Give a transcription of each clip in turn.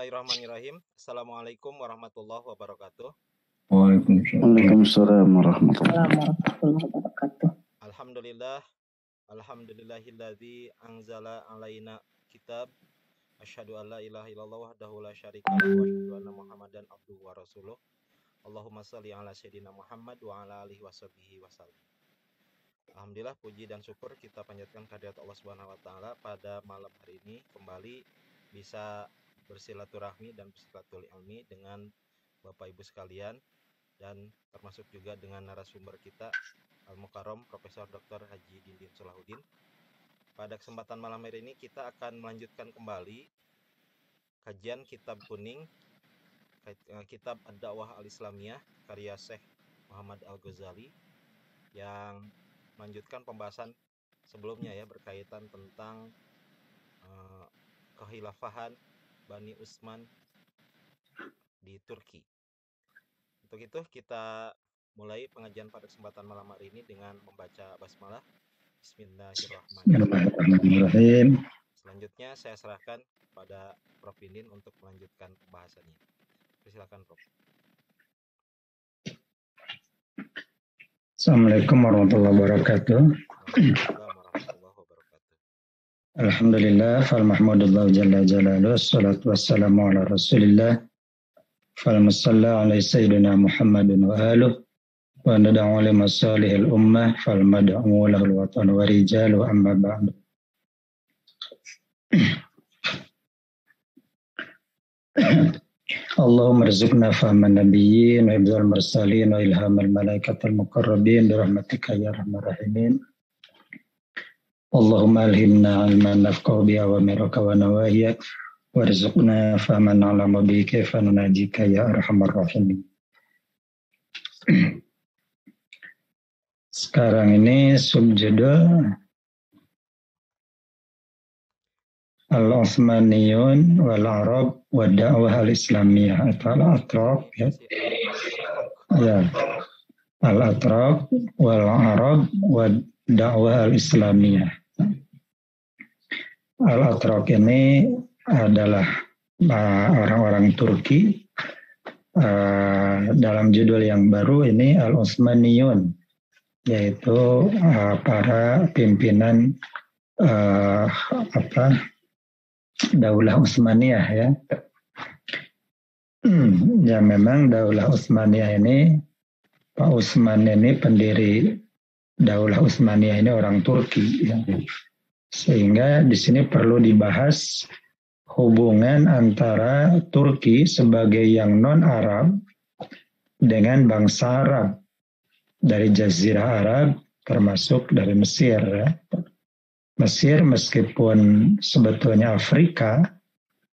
Bismillahirrahmanirrahim. Assalamualaikum warahmatullahi wabarakatuh. Waalaikumsalam warahmatullahi wabarakatuh. Alhamdulillahilladzi anzala alaina kitab. Asyhadu an la ilaha illallah wahdahu la syarika lahu wa asyhadu anna Muhammadan abduhu wa rasuluh. Allahumma shalli ala sayyidina Muhammad wa ala alihi washabihi wasallam. Alhamdulillah, puji dan syukur kita panjatkan kehadirat Allah Subhanahu wa taala pada malam hari ini kembali bisa bersilaturahmi dan bersilaturahmi dengan Bapak Ibu sekalian dan termasuk juga dengan narasumber kita Al-Mukarram Profesor Dr. Haji Dindin Solahuddin. Pada kesempatan malam hari ini kita akan melanjutkan kembali kajian Kitab Kuning, Kitab Ad-Da'wah Al-Islamiyah karya Syekh Muhammad Al-Ghazali yang melanjutkan pembahasan sebelumnya ya berkaitan tentang kehilafahan Bani Utsman di Turki. Untuk itu kita mulai pengajian pada kesempatan malam hari ini dengan membaca basmalah. Bismillahirrahmanirrahim. Selanjutnya saya serahkan kepada Prof. Dindin untuk melanjutkan pembahasannya. Silakan Prof. Assalamualaikum warahmatullahi wabarakatuh. Alhamdulillah, fal mahmudullah jalla jalaluhu, wassalatu wassalamu ala rasulillah, fal musalla ala sayyidina Muhammadin wa aluh, wa nada'u li masalihil ummah, fal mad'u lahul watan wa rijalu amma ba'du. Allahumma rizukna fahman nabiyyin wa ibzal mursalin wa ilhamal malaikatul muqarrabin birahmatika ya arhamar rahimin. Allahumma alhimna ilman nafqahu bi awamiraka wa nawahiyak warzuqna fahman na'lamu bi kaifa nunajika ya arhamar rahimin. Sekarang ini subjudul Al-Utsmaniyun wal Arab wa da'wah al-Islamiyah atau Al-Atraq ya. Ya. Al-Atraq wal Arab wa da'wah al-Islamiyah. Al-Atraq ini adalah orang-orang Turki. Dalam judul yang baru ini Al-Utsmaniyun, yaitu para pimpinan Daulah Utsmaniyah ya. Ya memang Daulah Utsmaniyah ini, Pak Utsman ini pendiri Daulah Utsmaniyah ini orang Turki ya. Sehingga di sini perlu dibahas hubungan antara Turki sebagai yang non-Arab dengan bangsa Arab dari Jazirah Arab termasuk dari Mesir ya. Mesir meskipun sebetulnya Afrika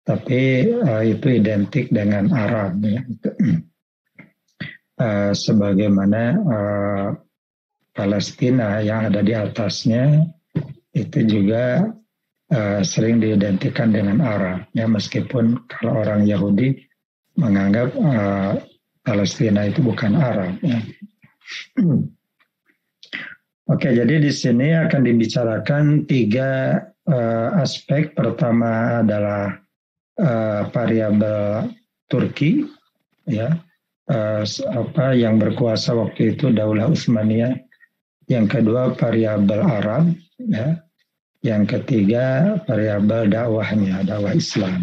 tapi itu identik dengan Arab ya. Sebagaimana Palestina yang ada di atasnya itu juga sering diidentikan dengan Arab ya, meskipun kalau orang Yahudi menganggap Palestina itu bukan Arab ya. Oke, jadi di sini akan dibicarakan tiga aspek. Pertama adalah variabel Turki ya, yang berkuasa waktu itu Daulah Utsmaniyah. Yang kedua variabel Arab ya. Yang ketiga variabel dakwahnya, dakwah Islam.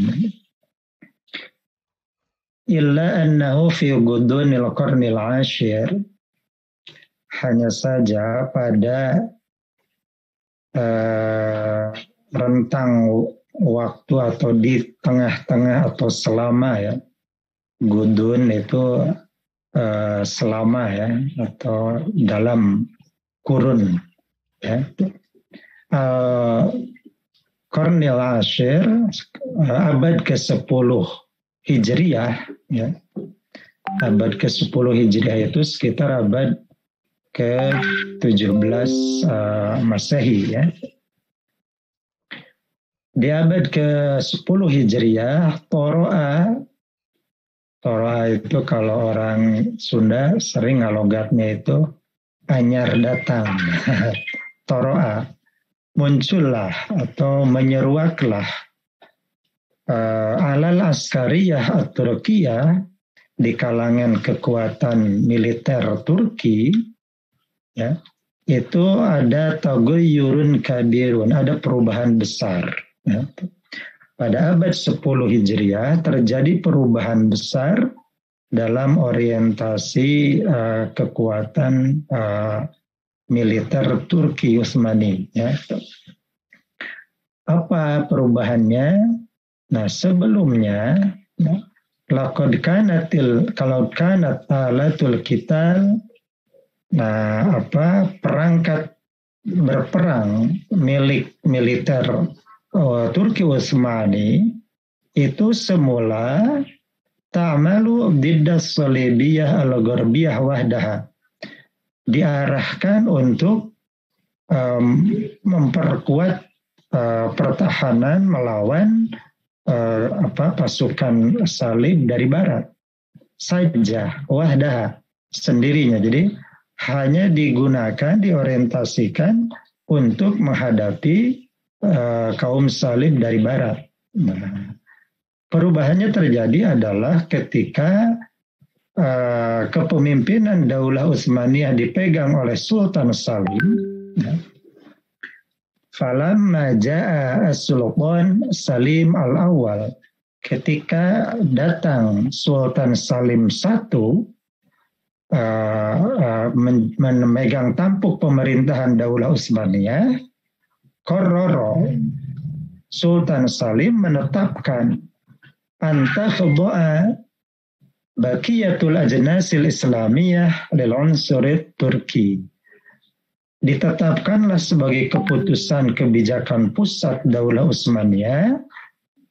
Illa annahu fi ghudunil qarnil 'ashir, hanya saja pada rentang waktu atau di tengah-tengah atau selama ya. Gudun itu selama ya, atau dalam kurun ya. Qarnil Ashir, abad ke-10 Hijriyah ya. Abad ke-10 Hijriyah itu sekitar abad ke-17 Masehi ya. Di abad ke-10 Hijriyah, Toro'a itu kalau orang Sunda sering ngalogatnya itu anyar datang. Toro'a, muncullah atau menyeruaklah alal askariyah at-Turkiyah, di kalangan kekuatan militer Turki, ya, itu ada tagoyurun kabirun, ada perubahan besar. Ya. Pada abad 10 Hijriah terjadi perubahan besar dalam orientasi kekuatan militer Turki Utsmani. Ya. Apa perubahannya? Nah, sebelumnya, laqad kalau kanat alatul qital, perangkat berperang milik militer Turki Utsmani itu semula ta'malu diddas salibiyah al-gharbiyah wahdaha, diarahkan untuk memperkuat pertahanan melawan pasukan salib dari barat saja, wahdaha, sendirinya. Jadi hanya digunakan, diorientasikan untuk menghadapi kaum salib dari barat. Nah, perubahannya terjadi adalah ketika kepemimpinan Daulah Utsmaniyah dipegang oleh Sultan Salim. Ya. Falamma ja'a as-Sultan Salim al-Awwal, ketika datang Sultan Salim I memegang tampuk pemerintahan Daulah Utsmaniyah, qarrara, Sultan Salim menetapkan antakhda'a baqiyatul ajnasil islamiyah lil unsurit Turki. Ditetapkanlah sebagai keputusan kebijakan pusat Daulah Utsmaniyah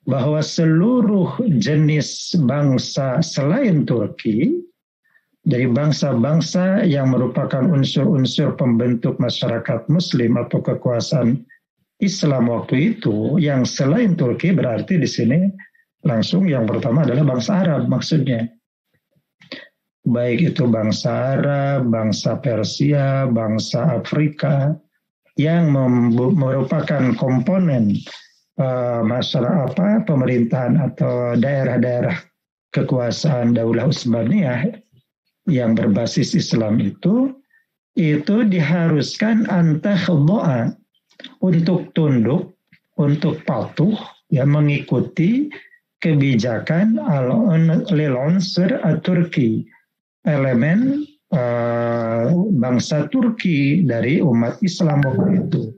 bahwa seluruh jenis bangsa selain Turki, dari bangsa-bangsa yang merupakan unsur-unsur pembentuk masyarakat Muslim atau kekuasaan Islam waktu itu, yang selain Turki berarti di sini langsung yang pertama adalah bangsa Arab maksudnya. Baik itu bangsa Arab, bangsa Persia, bangsa Afrika yang merupakan komponen masyarakat pemerintahan atau daerah-daerah kekuasaan Daulah Utsmaniyah yang berbasis Islam itu diharuskan antakhda'a, untuk tunduk, untuk patuh, ya, mengikuti kebijakan lil unsur at-Turki, elemen bangsa Turki dari umat Islam waktu itu.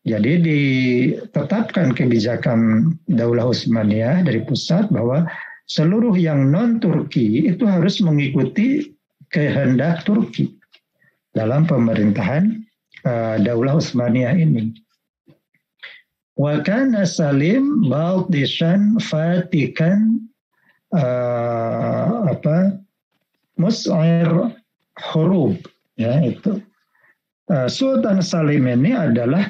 Jadi ditetapkan kebijakan Daulah Utsmaniyah dari pusat bahwa seluruh yang non-Turki itu harus mengikuti kehendak Turki dalam pemerintahan Daulah Utsmaniyah ini. Wa kana Salim baldishan fatikan mus'ir hurub, ya, itu Sultan Salim ini adalah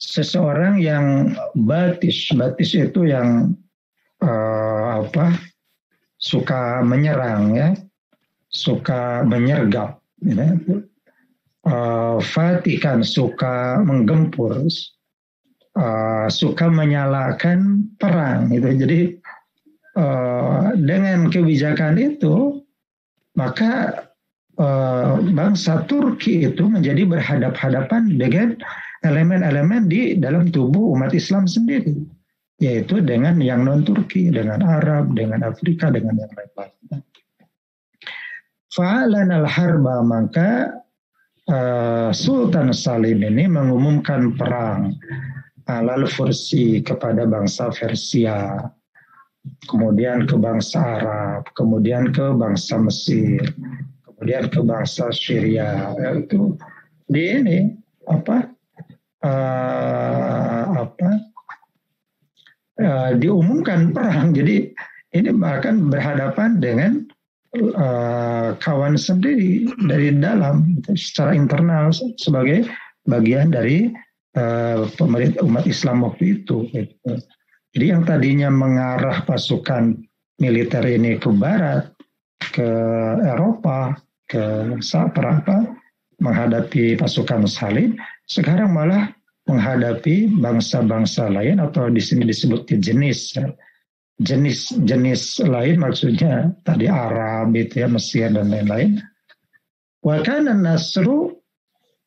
seseorang yang batis itu yang suka menyerang, ya, suka menyergap, ya. Fatikan, suka menggempur, suka menyalakan perang, itu. Jadi dengan kebijakan itu maka bangsa Turki itu menjadi berhadap-hadapan dengan elemen-elemen di dalam tubuh umat Islam sendiri, yaitu dengan yang non-Turki, dengan Arab, dengan Afrika, dengan yang lain-lain. Fa'alan al-harba, maka Sultan Salim ini mengumumkan perang alal Fursi, kepada bangsa Persia, kemudian ke bangsa Arab, kemudian ke bangsa Mesir, kemudian ke bangsa Syria. Itu diumumkan perang. Jadi ini bahkan berhadapan dengan kawan sendiri dari dalam, secara internal, sebagai bagian dari pemerintah umat Islam waktu itu. Jadi yang tadinya mengarah pasukan militer ini ke barat, ke Eropa, ke menghadapi pasukan salib, sekarang malah menghadapi bangsa-bangsa lain, atau di sini disebut jenis lain, maksudnya tadi Arab itu ya, Mesir dan lain-lain. Wa kana nasru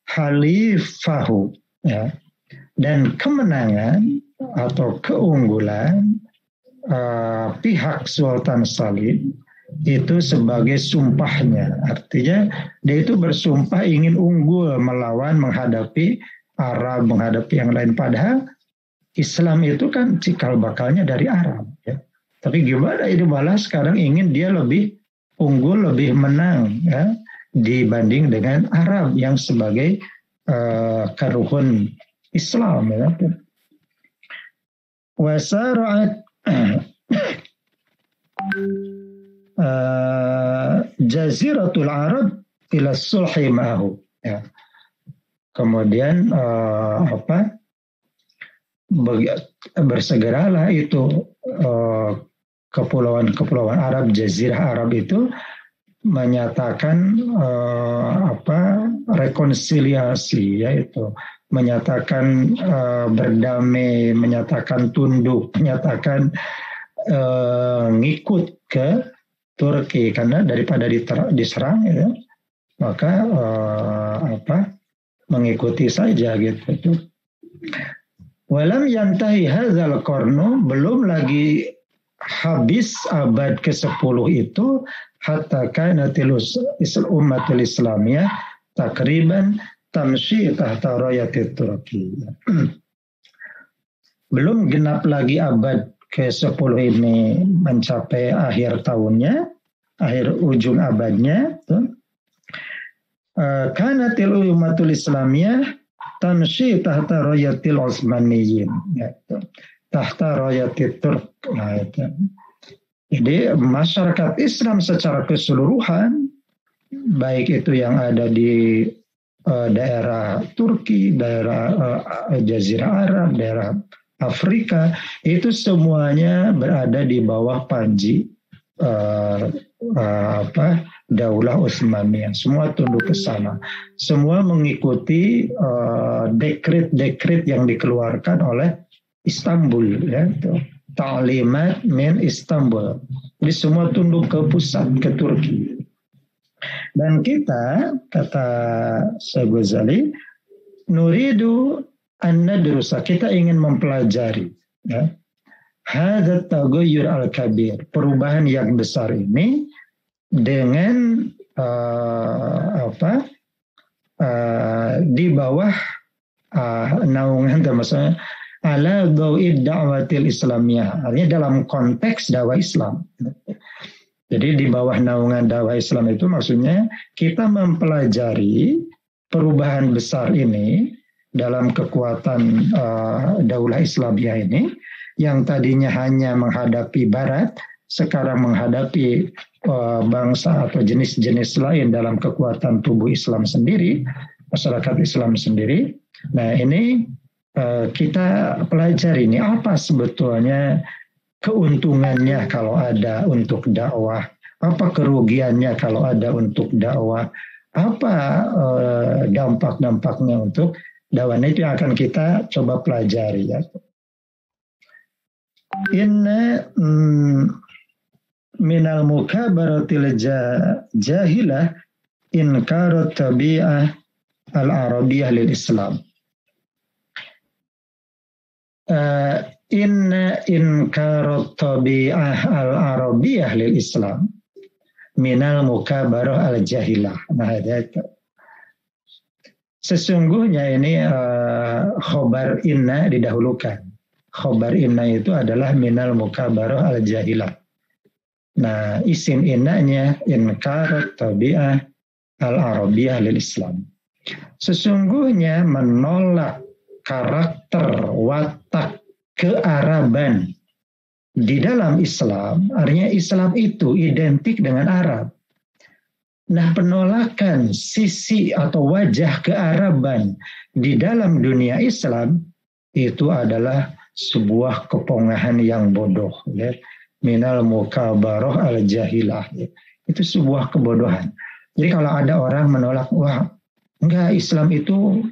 halifahu, ya. Dan kemenangan atau keunggulan pihak Sultan Salim itu sebagai sumpahnya. Artinya dia itu bersumpah ingin unggul melawan, menghadapi Arab, menghadapi yang lain. Padahal Islam itu kan cikal bakalnya dari Arab, ya. Tapi gimana ini malah sekarang ingin dia lebih unggul, lebih menang, ya, dibanding dengan Arab yang sebagai karuhun Islam, ya. Wasara'at jaziratul Arab ila sulhi ma'ahu, ya. Kemudian bersegeralah itu kepulauan Arab, jazirah Arab itu menyatakan rekonsiliasi, yaitu menyatakan berdamai, menyatakan tunduk, menyatakan ngikut ke Turki, karena daripada diserang, ya, maka mengikuti saja gitu. Walam yantahi hadzal qarnu, belum lagi habis abad ke-10 itu, hatta kanatil ummatul islamiyah takriban tamshi tahta rayatit Turki. Belum genap lagi abad ke-10 ini mencapai akhir tahunnya, akhir ujung abadnya. Kanatil ummatul islamiyah tamshi tahta rayatil Utsmaniyin, tahta rayatit Turk. Nah, itu. Jadi masyarakat Islam secara keseluruhan, baik itu yang ada di daerah Turki, daerah Jazirah Arab, daerah Afrika, itu semuanya berada di bawah panji Daulah Utsmaniyah. Semua tunduk ke sana. Semua mengikuti dekret-dekret yang dikeluarkan oleh Istanbul, ya, Ta'limat min Istanbul. Jadi semua tunduk ke pusat, ke Turki. Dan kita, kata Syekh Ghazali, nuridu an-nadrusa, kita ingin mempelajari, ya, hadza taghayyur al-kabir, perubahan yang besar ini dengan di bawah naungan, maksudnya ala dhawid da'watil islamiyah, artinya dalam konteks dakwah Islam. Jadi di bawah naungan dakwah Islam itu maksudnya kita mempelajari perubahan besar ini dalam kekuatan Daulah Islamiyah ini, yang tadinya hanya menghadapi Barat, sekarang menghadapi bangsa atau jenis-jenis lain dalam kekuatan tubuh Islam sendiri, masyarakat Islam sendiri. Nah, ini kita pelajari ini apa sebetulnya keuntungannya kalau ada untuk dakwah, apa kerugiannya kalau ada untuk dakwah, apa dampak-dampaknya untuk dakwah. Itu yang akan kita coba pelajari, ya. Inna minal mukabaratil jahilah inkarat tabi'ah al-arabiyah lil Islam. Inna inkarat tabi'ah al-arabiyah lil Islam minal mukabarah al-jahilah. Nah, itu. Sesungguhnya ini khobar inna didahulukan. Khobar inna itu adalah minal mukabarah al-jahilah. Nah, isim innanya inkar tabi'ah al-arabiyah lil Islam. Sesungguhnya menolak karakter watak kearaban di dalam Islam, artinya Islam itu identik dengan Arab. Nah, penolakan sisi atau wajah kearaban di dalam dunia Islam itu adalah sebuah kepongahan yang bodoh, ya. Minal mukabarah al-jahilah, ya. Itu sebuah kebodohan. Jadi kalau ada orang menolak, wah, enggak, Islam itu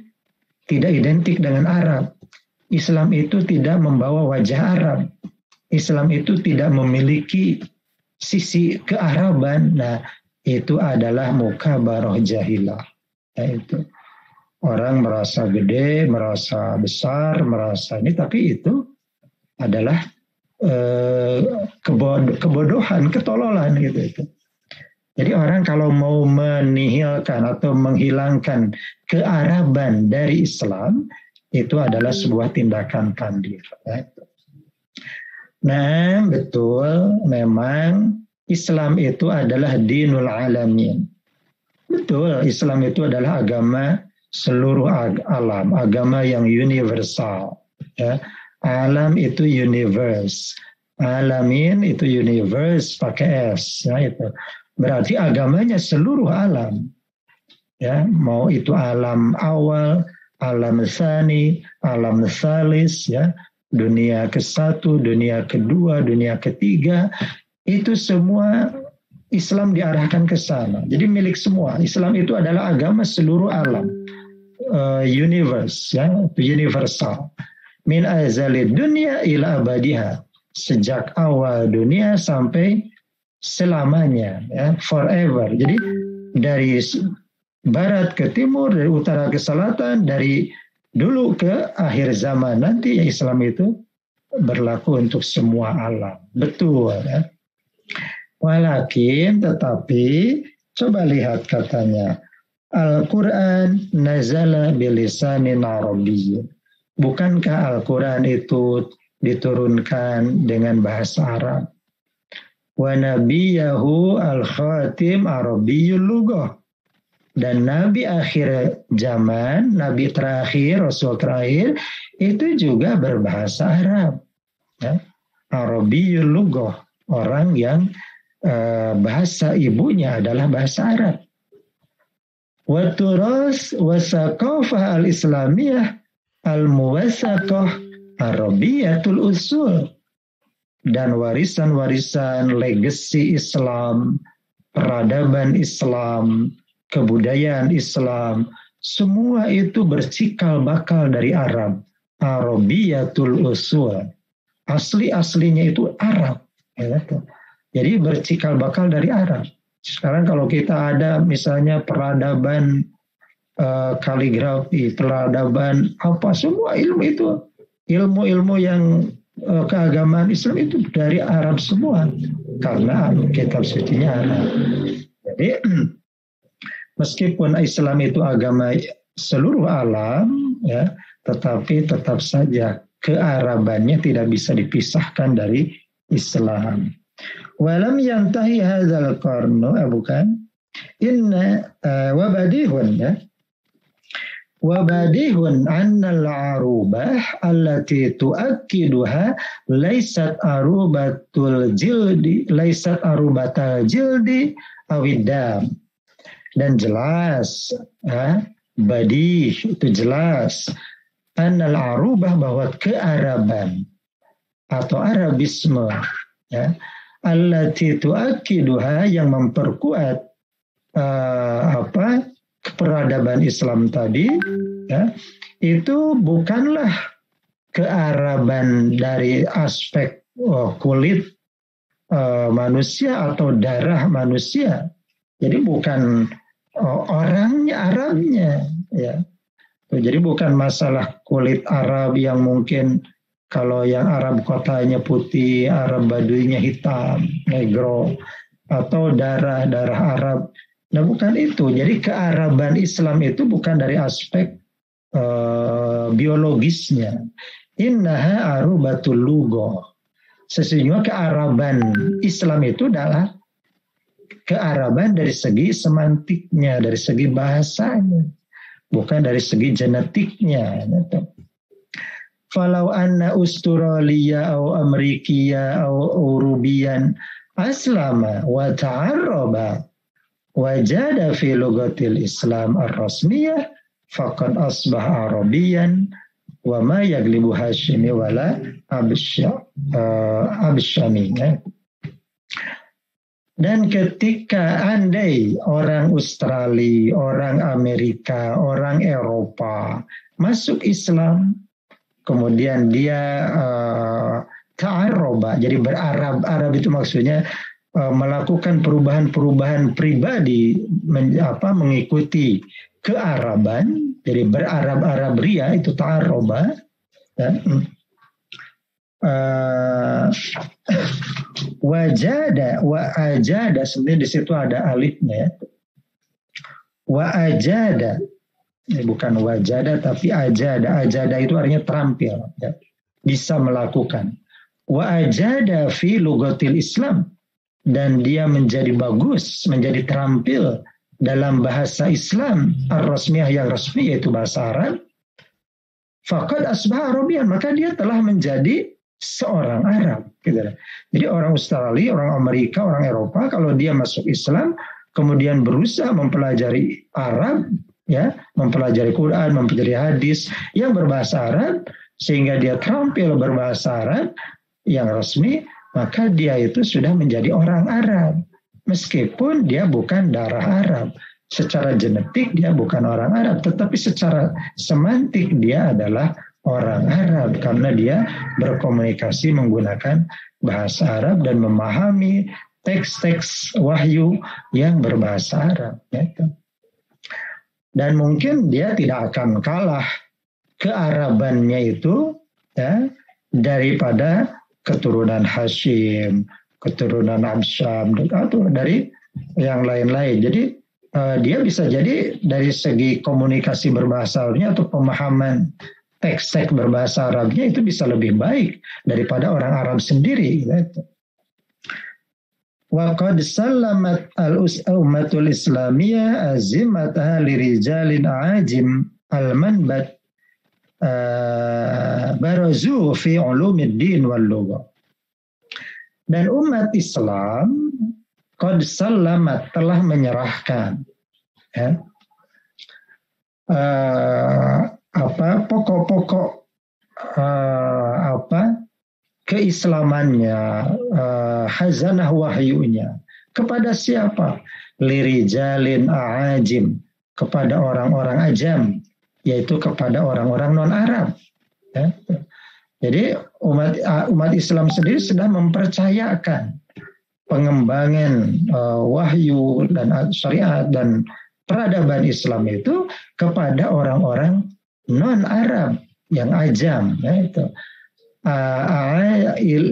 tidak identik dengan Arab. Islam itu tidak membawa wajah Arab. Islam itu tidak memiliki sisi kearaban. Nah, itu adalah mukabarah jahilah. Itu orang merasa gede, merasa besar, merasa ini, tapi itu adalah kebodohan, ketololan gitu. Jadi orang kalau mau menihilkan atau menghilangkan kearaban dari Islam, itu adalah sebuah tindakan tandir. Nah, betul, memang Islam itu adalah dinul alamin. Betul, Islam itu adalah agama seluruh alam, agama yang universal. Ya. Alam itu universe, alamin itu universe pakai S. Ya, itu. Berarti agamanya seluruh alam. Ya, mau itu alam awal, alam tsani, alam tsalis, ya, dunia ke-1, dunia ke-2, dunia ke-3, itu semua Islam diarahkan ke sana. Jadi milik semua. Islam itu adalah agama seluruh alam, universe, ya, universal. Min azalid dunya ila abadiha, sejak awal dunia sampai selamanya, ya, forever. Jadi dari barat ke timur, dari utara ke selatan, dari dulu ke akhir zaman nanti, ya, Islam itu berlaku untuk semua alam. Betul, ya. Walakin, tetapi coba lihat katanya, Al-Quran nazala bilisanin arabiyyin. Bukankah Al-Quran itu diturunkan dengan bahasa Arab? Wa nabiyahu al-khatim arabiyyul lughah. Dan Nabi akhir zaman, Nabi terakhir, Rasul terakhir, itu juga berbahasa Arab. Ya. Arabiyyul lughah. Orang yang bahasa ibunya adalah bahasa Arab. Wa turas wa saqafah al-islamiyah al-muwassaqah arabiyyatul usul. Dan warisan-warisan legasi Islam, peradaban Islam, kebudayaan Islam, semua itu bercikal bakal dari Arab. Arabiyyatul usul. Asli-aslinya itu Arab. Ya, jadi bercikal bakal dari Arab. Sekarang kalau kita ada misalnya peradaban kaligrafi, peradaban apa, semua ilmu itu, ilmu-ilmu yang keagamaan Islam itu dari Arab semua, karena kitab sucinya Arab. Jadi meskipun Islam itu agama seluruh alam, ya, tetapi tetap saja kearabannya tidak bisa dipisahkan dari Islam. Walam yantahi hadzal qarnu, bukan, inna wabadihun, ya, wabadihun annal arubah allati tuakkiduha laysat arubatul jildi, laysat arubatal jildi awidam. Dan jelas, ya, badih itu jelas, annal arubah, bahwa kearaban atau Arabisme, ya, allati tuakkiduha, yang memperkuat peradaban Islam tadi, ya, itu bukanlah kearaban dari aspek kulit manusia atau darah manusia. Jadi bukan orangnya, Arabnya, ya. Jadi bukan masalah kulit Arab yang mungkin kalau yang Arab kotanya putih, Arab Baduinya hitam, negro, atau darah Arab. Nah, bukan itu. Jadi kearaban Islam itu bukan dari aspek biologisnya. Innaha arubatul lughah. Sesungguhnya kearaban Islam itu adalah kearaban dari segi semantiknya, dari segi bahasanya, bukan dari segi genetiknya. Falau anna Australia atau Amerikia atau Urubian aslama wa ta'arraba wajada fi lugatil Islam ar-rasmiyah faqad asbah Arabiyan wa ma yaglibu Hashimi wala Absyami. Dan ketika andai orang Australia, orang Amerika, orang Eropa masuk Islam, kemudian dia ta'arroba, jadi berarab itu maksudnya melakukan perubahan-perubahan pribadi, mengikuti kearaban, jadi berarab-arab ria itu ta'arroba. Ya. Wajada wa ajada, sebenarnya di situ ada alifnya. Wa ajada, bukan wajada tapi ajada. Ajada itu artinya terampil, ya. Bisa melakukan. Wa ajada fi lugatil Islam, dan dia menjadi bagus, menjadi terampil dalam bahasa Islam ar-rasmiyah yang resmi, yaitu bahasa Arab. Faqad asbaha Arabian, maka dia telah menjadi seorang Arab. Gitu. Jadi orang Australia, orang Amerika, orang Eropa, kalau dia masuk Islam, kemudian berusaha mempelajari Arab, ya, mempelajari Quran, mempelajari hadis yang berbahasa Arab, sehingga dia terampil berbahasa Arab yang resmi, maka dia itu sudah menjadi orang Arab, meskipun dia bukan darah Arab. Secara genetik dia bukan orang Arab, tetapi secara semantik dia adalah orang Arab, karena dia berkomunikasi menggunakan bahasa Arab dan memahami teks-teks wahyu yang berbahasa Arab. Gitu. Dan mungkin dia tidak akan kalah kearabannya itu, ya, daripada keturunan Hashim, keturunan Absyam, atau dari yang lain-lain. Jadi dia bisa jadi dari segi komunikasi berbahasa Arabnya atau pemahaman teks-teks berbahasa Arabnya itu bisa lebih baik daripada orang Arab sendiri. Gitu. Wa qad sallamat al-ummatul islamiyah azimataha lirijalin ajim al-manbat barazu fi ulumiddin wal lugha. Dan umat Islam qad sallamat, telah menyerahkan, ya, pokok-pokok keislamannya, hazanah wahyunya kepada siapa? Lirijalin a'ajim, kepada orang-orang ajam, yaitu kepada orang-orang non-Arab. Ya. Jadi umat Islam sendiri sedang mempercayakan pengembangan wahyu dan syariat dan peradaban Islam itu kepada orang-orang non-Arab yang ajam, ya, itu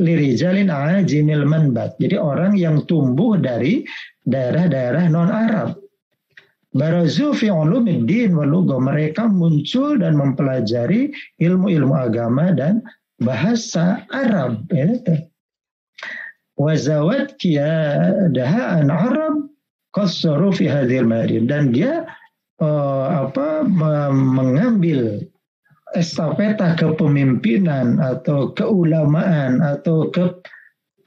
lirijalin ajimil manbat, jadi orang yang tumbuh dari daerah-daerah non-Arab. Barazu fi ulumiddin wal lugha, mereka muncul dan mempelajari ilmu-ilmu agama dan bahasa Arab, ya. Wa zawat qiyadaha an Arab qassaru fi hadhil madin, dan dia mengambil estafeta kepemimpinan atau keulamaan atau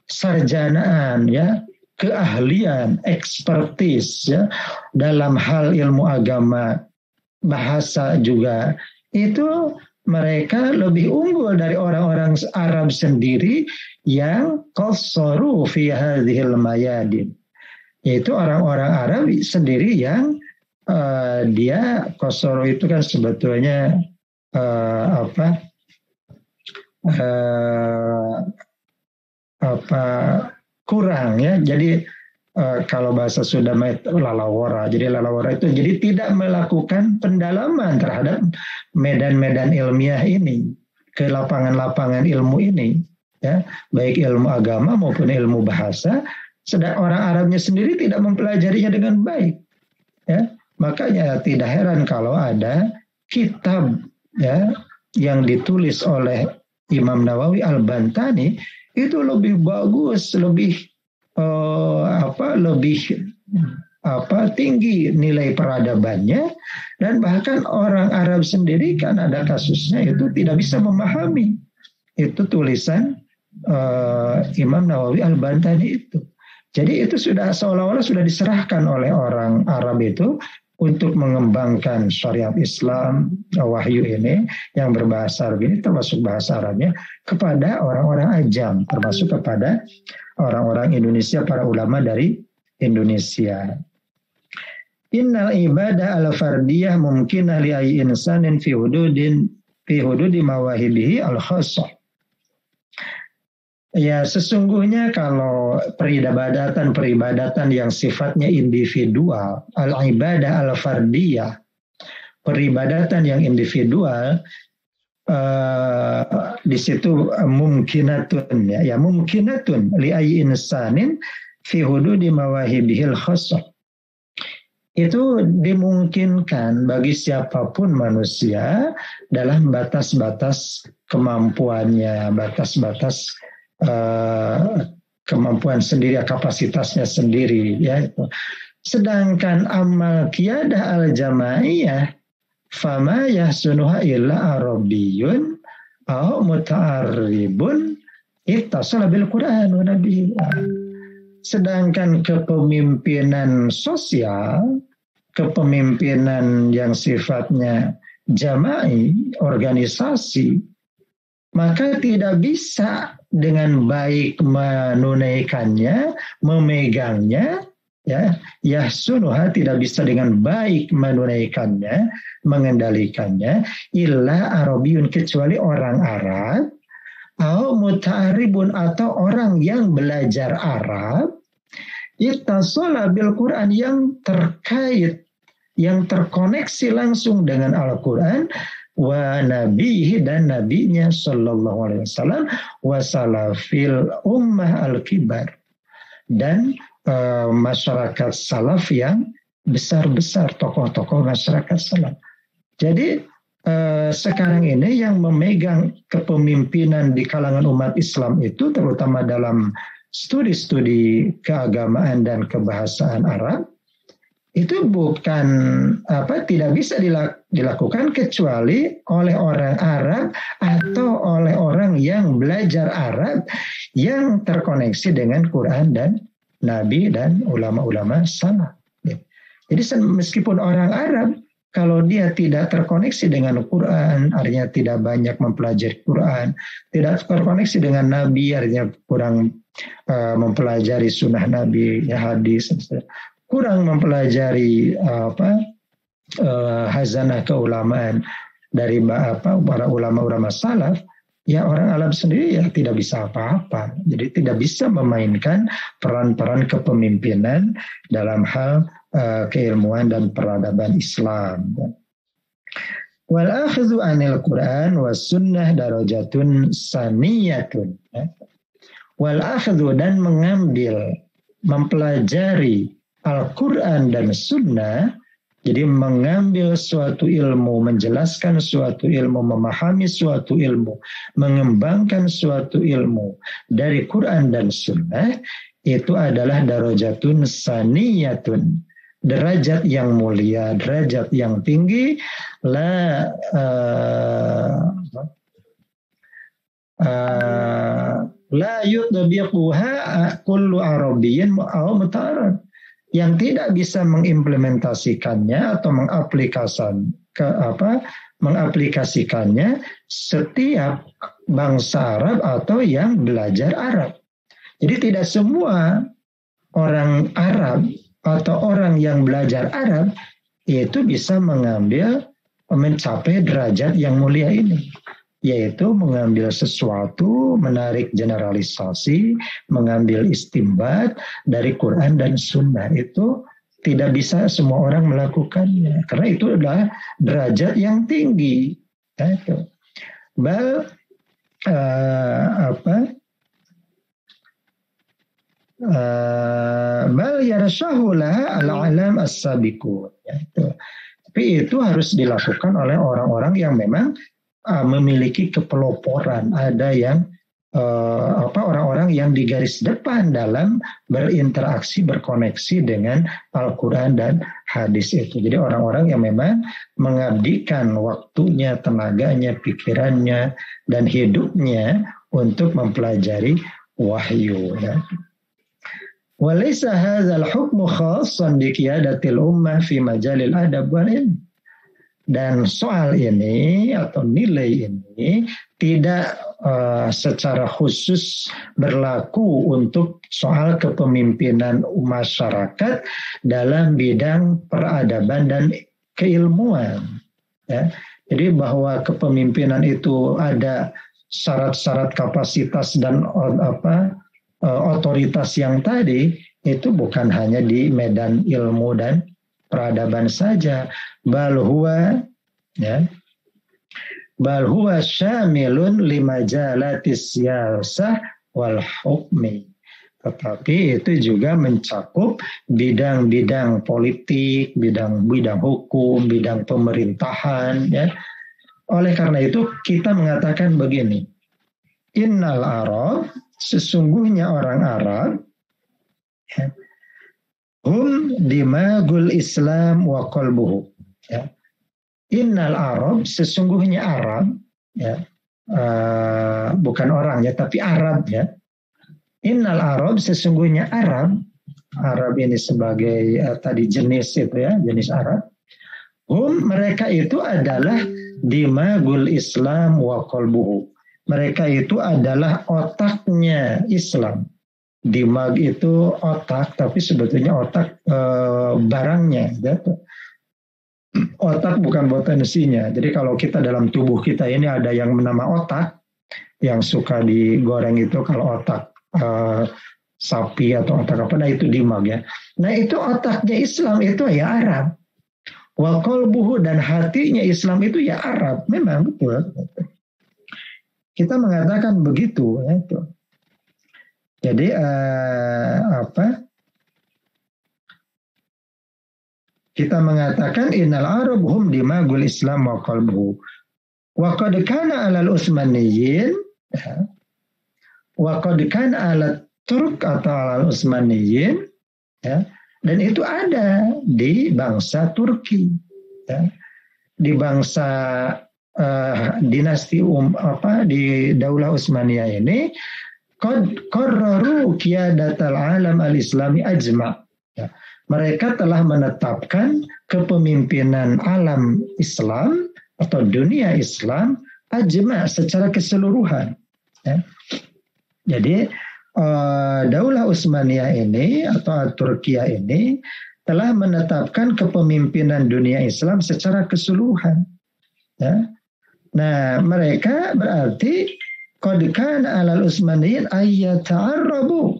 kesarjanaan, ya, keahlian, ekspertis, ya, dalam hal ilmu agama, bahasa juga, itu mereka lebih unggul dari orang-orang Arab sendiri yang qassaru fi hadhil mayadin, yaitu orang-orang Arab sendiri yang dia qassaru itu kan sebetulnya kurang, ya. Jadi kalau bahasa Sunda lalawara. Jadi lalawara itu jadi tidak melakukan pendalaman terhadap medan-medan ilmiah ini, ke lapangan-lapangan ilmu ini, ya, baik ilmu agama maupun ilmu bahasa. Sedang orang Arabnya sendiri tidak mempelajarinya dengan baik, ya. Makanya tidak heran kalau ada kitab, ya, yang ditulis oleh Imam Nawawi Al-Bantani itu lebih bagus, lebih tinggi nilai peradabannya, dan bahkan orang Arab sendiri kan ada kasusnya itu tidak bisa memahami itu tulisan Imam Nawawi Al-Bantani itu. Jadi itu sudah seolah-olah sudah diserahkan oleh orang Arab itu untuk mengembangkan syariat Islam, wahyu ini yang berbahasa Arab ini, termasuk bahasa Arabnya, kepada orang-orang ajam, termasuk kepada orang-orang Indonesia, para ulama dari Indonesia. Innal ibadah al-fardiyah mungkinah li ayyi insanin fi hududi mawahibihi al-khassah. Ya, sesungguhnya kalau peribadatan yang sifatnya individual, al-ibadah al-fardiyah, peribadatan yang individual, di situ mungkinatun, ya mungkinatun li ayyi insanin fi hududi mawahibihil khassah. Itu dimungkinkan bagi siapapun manusia dalam batas-batas kemampuannya, batas-batas kemampuan sendiri, kapasitasnya sendiri, ya. Sedangkan amal qiyadah al-jamaiyah fama yahsunuha illa arabiyyun aw muta'arribun ittasala bil Qur'an wa nabiy. Sedangkan kepemimpinan sosial, kepemimpinan yang sifatnya jama'i, organisasi, maka tidak bisa dengan baik menunaikannya, memegangnya, ya, yahsunuha, tidak bisa dengan baik menunaikannya, mengendalikannya, illa arabiyun, kecuali orang Arab, atau muta'aribun, atau orang yang belajar Arab, ittasala bil Quran, yang terkait, yang terkoneksi langsung dengan Al-Quran, wa nabihi, dan nabinya sallallahu alaihi wasallam, wa salafil ummah al-kibar, dan masyarakat salaf yang besar-besar, tokoh-tokoh masyarakat salaf. Jadi sekarang ini yang memegang kepemimpinan di kalangan umat Islam itu, terutama dalam studi-studi keagamaan dan kebahasaan Arab, itu bukan tidak bisa dilakukan kecuali oleh orang Arab atau oleh orang yang belajar Arab yang terkoneksi dengan Quran dan Nabi dan ulama-ulama salaf. Jadi meskipun orang Arab, kalau dia tidak terkoneksi dengan Quran, artinya tidak banyak mempelajari Quran, tidak terkoneksi dengan Nabi, artinya kurang mempelajari sunnah Nabi, ya, hadis, kurang mempelajari hazanah keulamaan dari para ulama-ulama salaf, ya orang Arab sendiri ya tidak bisa apa-apa. Jadi tidak bisa memainkan peran-peran kepemimpinan dalam hal keilmuan dan peradaban Islam. Wal akhdhu anil Quran was sunnah darajatun saniyatun. Wal akhdhu, dan mengambil, mempelajari Al-Quran dan Sunnah, jadi mengambil suatu ilmu, menjelaskan suatu ilmu, memahami suatu ilmu, mengembangkan suatu ilmu dari Quran dan Sunnah, itu adalah darajatun saniyatun, derajat yang mulia, derajat yang tinggi, la yudbiquha kullu arabiyyin aw muta'arrib, yang tidak bisa mengimplementasikannya atau mengaplikasikannya setiap bangsa Arab atau yang belajar Arab. Jadi tidak semua orang Arab atau orang yang belajar Arab itu bisa mencapai derajat yang mulia ini, yaitu mengambil sesuatu, menarik generalisasi, mengambil istimbat dari Quran dan Sunnah. Itu tidak bisa semua orang melakukannya, karena itu adalah derajat yang tinggi. Bal yarashahulah al-alam as-sabiqun. Tapi itu harus dilakukan oleh orang-orang yang memang memiliki kepeloporan. Ada yang orang-orang yang di garis depan dalam berinteraksi, berkoneksi dengan Al-Quran dan hadis itu. Jadi orang-orang yang memang mengabdikan waktunya, tenaganya, pikirannya, dan hidupnya untuk mempelajari wahyu. Ya. Walaysa hadzal hukmu khassan bi qiyadatil ummah fi majalil adab wal ilm. Dan soal ini atau nilai ini tidak secara khusus berlaku untuk soal kepemimpinan masyarakat dalam bidang peradaban dan keilmuan. Ya. Jadi bahwa kepemimpinan itu ada syarat-syarat kapasitas dan otoritas yang tadi itu bukan hanya di medan ilmu dan peradaban saja, bal huwa syamilun limajalatis siyasah wal hukmi. Tetapi itu juga mencakup bidang-bidang politik, bidang-bidang hukum, bidang pemerintahan. Ya. Oleh karena itu kita mengatakan begini, innal Arab, sesungguhnya orang Arab, ya, hum dimagul Islam wa qalbuhu. Ya. Innal Arab, sesungguhnya Arab, ya, bukan orang ya, tapi Arab ya. Innal Arab, sesungguhnya Arab ini sebagai tadi jenis itu ya, jenis Arab. Mereka itu adalah dimagul Islam wa qalbuhu. Mereka itu adalah otaknya Islam. Dimag itu otak, tapi sebetulnya otak barangnya. Gitu. Otak bukan potensinya. Jadi kalau kita dalam tubuh kita ini ada yang bernama otak, yang suka digoreng itu kalau otak sapi atau otak apa, nah itu dimag ya. Nah itu otaknya Islam itu ya Arab. Wa qalbuhu, dan hatinya Islam itu ya Arab. Memang betul. Kita mengatakan begitu ya itu. Jadi kita mengatakan innal Arab hum dimagul Islam wa qalbuhu. Wa qad kana 'alal Utsmaniyyin wa qad kana 'alat Turk atau 'alal Utsmaniyyin, ya. Dan itu ada di bangsa Turki, ya. Di bangsa dinasti di Daulah Utsmaniyah ini qad qarraru qiyadatal alam al-islami ajma'. Ya. Mereka telah menetapkan kepemimpinan alam Islam atau dunia Islam ajma' secara keseluruhan. Ya. Jadi Daulah Utsmaniyah ini atau Turkiya ini telah menetapkan kepemimpinan dunia Islam secara keseluruhan. Ya. Nah, mereka berarti qad kana 'alal Utsmaniyyin ayyata'arrabu.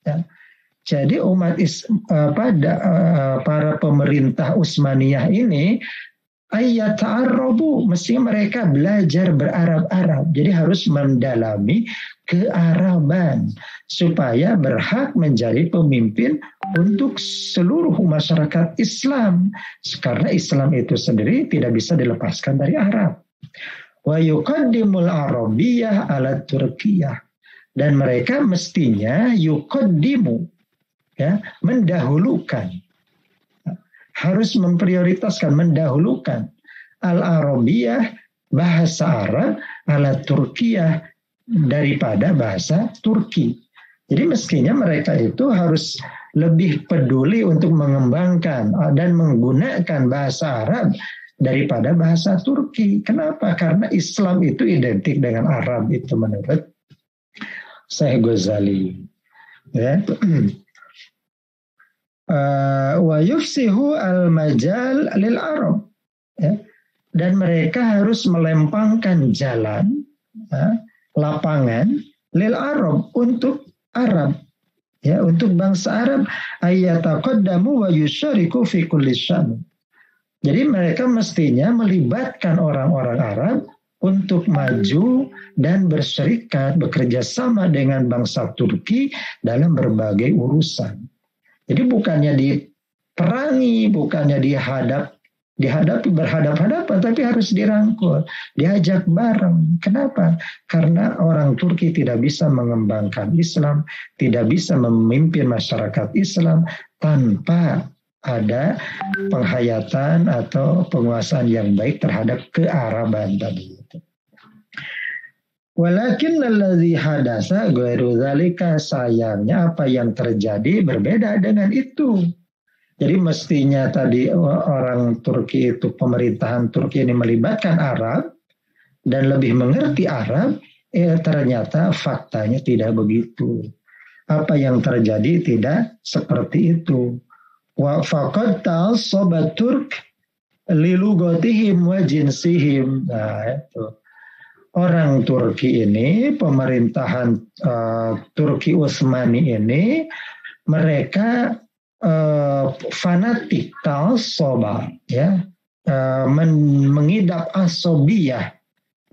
Ya. Jadi para pemerintah Utsmaniyah ini ayyata'arrabu, mesti mereka belajar berarab-arab. Jadi harus mendalami kearaban supaya berhak menjadi pemimpin untuk seluruh masyarakat Islam. Karena Islam itu sendiri tidak bisa dilepaskan dari Arab. Wa yuqaddimul Arabiyyah ala Turkiyah. Dan mereka mestinya yuqaddimu, ya, mendahulukan. Harus memprioritaskan, mendahulukan al-Arabiyyah, bahasa Arab, ala Turkiyah, daripada bahasa Turki. Jadi mestinya mereka itu harus lebih peduli untuk mengembangkan dan menggunakan bahasa Arab daripada bahasa Turki. Kenapa? Karena Islam itu identik dengan Arab, itu menurut Syekh Ghazali. Ya. Wa yufsihu al-majal lil Arab. Ya. Dan mereka harus melempangkan jalan, ya, lapangan lil Arab, untuk Arab, ya, untuk bangsa Arab, ayyataqaddamu wa yusyariku fi kulli syan. Jadi mereka mestinya melibatkan orang-orang Arab untuk maju dan berserikat, bekerja sama dengan bangsa Turki dalam berbagai urusan. Jadi bukannya diperangi, bukannya dihadapi berhadap-hadapan, tapi harus dirangkul, diajak bareng. Kenapa? Karena orang Turki tidak bisa mengembangkan Islam, tidak bisa memimpin masyarakat Islam tanpa ada penghayatan atau penguasaan yang baik terhadap kearaban tadi. Walakin alladzi hadasa ghairu dzalika, sayangnya apa yang terjadi berbeda dengan itu. Jadi mestinya tadi orang Turki itu, pemerintahan Turki ini melibatkan Arab dan lebih mengerti Arab, ternyata faktanya tidak begitu. Apa yang terjadi tidak seperti itu. Wa faqad ta'assaba Turk lilughatihim wa jinsihim. Nah, itu. Orang Turki ini, pemerintahan Turki Utsmani ini, mereka fanatik, ta'assaba, ya, mengidap asobiyah,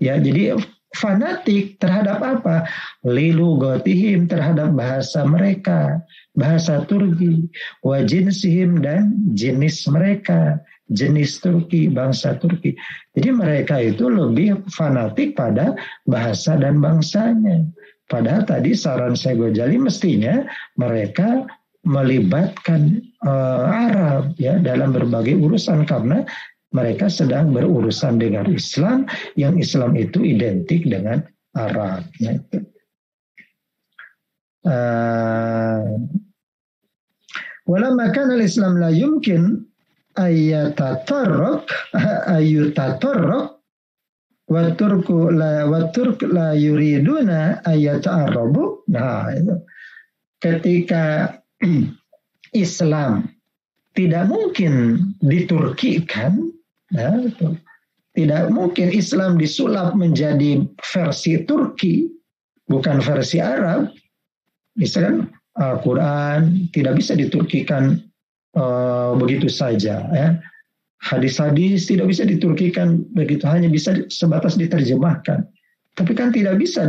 ya, jadi fanatik terhadap apa? Lilughatihim, terhadap bahasa mereka, bahasa Turki, wa jinsihim, dan jenis mereka, jenis Turki, bangsa Turki. Jadi mereka itu lebih fanatik pada bahasa dan bangsanya. Padahal tadi saran Syekh Ghazali mestinya mereka melibatkan Arab, ya, dalam berbagai urusan, karena mereka sedang berurusan dengan Islam, yang Islam itu identik dengan Arab, ya. Walamma kana al-Islam la yumkin ayatatarrak wa turk la yuriduna ayata'arabu. Nah, itu ketika Islam tidak mungkin diturkikan, ya, tidak mungkin Islam disulap menjadi versi Turki, bukan versi Arab. Misalkan Al-Quran tidak bisa diturkikan begitu saja, ya. Hadis-hadis tidak bisa diturkikan begitu, hanya bisa sebatas diterjemahkan. Tapi kan tidak bisa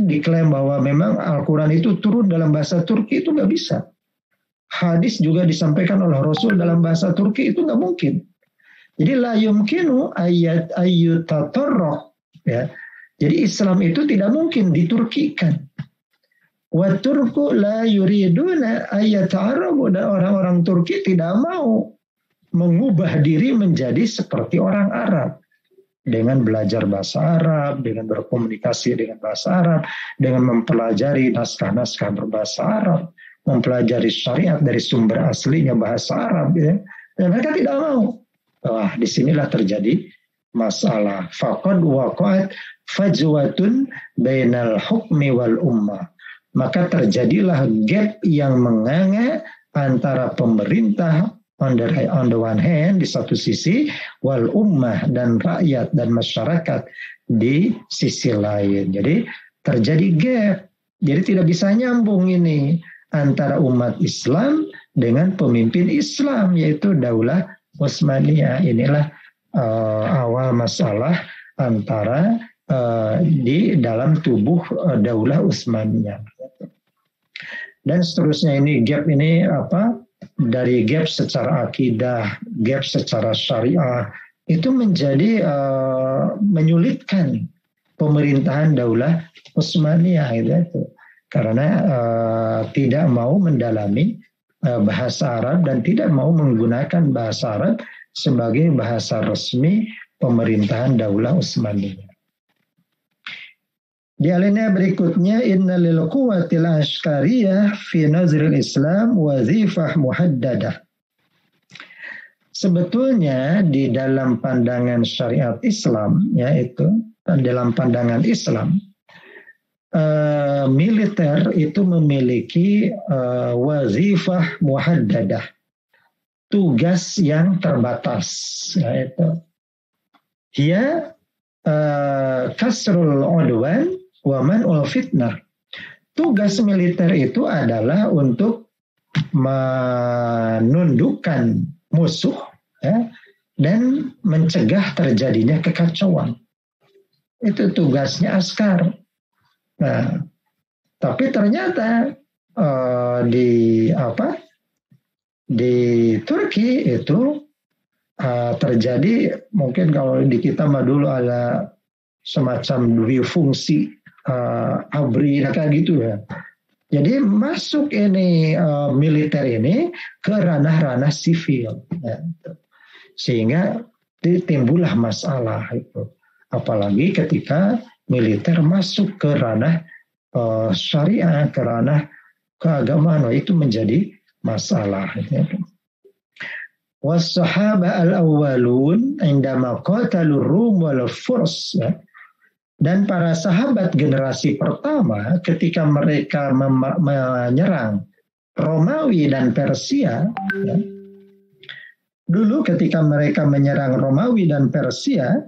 diklaim bahwa memang Al-Quran itu turun dalam bahasa Turki, itu nggak bisa. Hadis juga disampaikan oleh Rasul dalam bahasa Turki, itu nggak mungkin. Jadi la yumkinu ayyutatarraq, ya. Jadi Islam itu tidak mungkin diturkikan. Wa turku la yuriduna ayyata'arabu, dan orang-orang Turki tidak mau mengubah diri menjadi seperti orang Arab, dengan belajar bahasa Arab, dengan berkomunikasi dengan bahasa Arab, dengan mempelajari naskah-naskah berbahasa Arab, mempelajari syariat dari sumber aslinya bahasa Arab, ya. Dan mereka tidak mau. Wah, disinilah terjadi masalah. Faqad waqa'at fajwatun bainal hukmi wal ummah. Maka terjadilah gap yang menganga antara pemerintah on the one hand di satu sisi, wal ummah, dan rakyat dan masyarakat di sisi lain. Jadi terjadi gap. Jadi tidak bisa nyambung ini antara umat Islam dengan pemimpin Islam, yaitu Daulah Utsmaniyah. Inilah awal masalah antara di dalam tubuh Daulah Utsmaniyah. Dan seterusnya, ini gap ini dari gap secara akidah, gap secara syariah, itu menjadi menyulitkan pemerintahan Daulah Utsmaniyah, gitu. Karena tidak mau mendalami bahasa Arab dan tidak mau menggunakan bahasa Arab sebagai bahasa resmi pemerintahan Daulah Utsmaniyah. Di alinea berikutnya, inna lil quwwatil ashkariyah fi nazril Islam wazifah muhaddadah. Sebetulnya di dalam pandangan syariat Islam, yaitu dalam pandangan Islam, militer itu memiliki wazifah muhaddadah, tugas yang terbatas, yaitu dia kasrul udwan wa man'ul fitnah. Tugas militer itu adalah untuk menundukkan musuh, ya, dan mencegah terjadinya kekacauan. Itu tugasnya askar. Nah, tapi ternyata di Turki itu terjadi, mungkin kalau di kita mah dulu ada semacam fungsi ABRI, kayak gitu, ya. Jadi masuk ini militer ini ke ranah-ranah sivil, ya. Sehingga timbullah masalah itu. Apalagi ketika militer masuk ke ranah syariah, ke ranah keagamaan, itu menjadi masalah, ya. was-sahaba al-awwalun indama qatalur rum wal furs, ya. Dan para sahabat generasi pertama ketika mereka menyerang Romawi dan Persia, ya. Dulu ketika mereka menyerang Romawi dan Persia,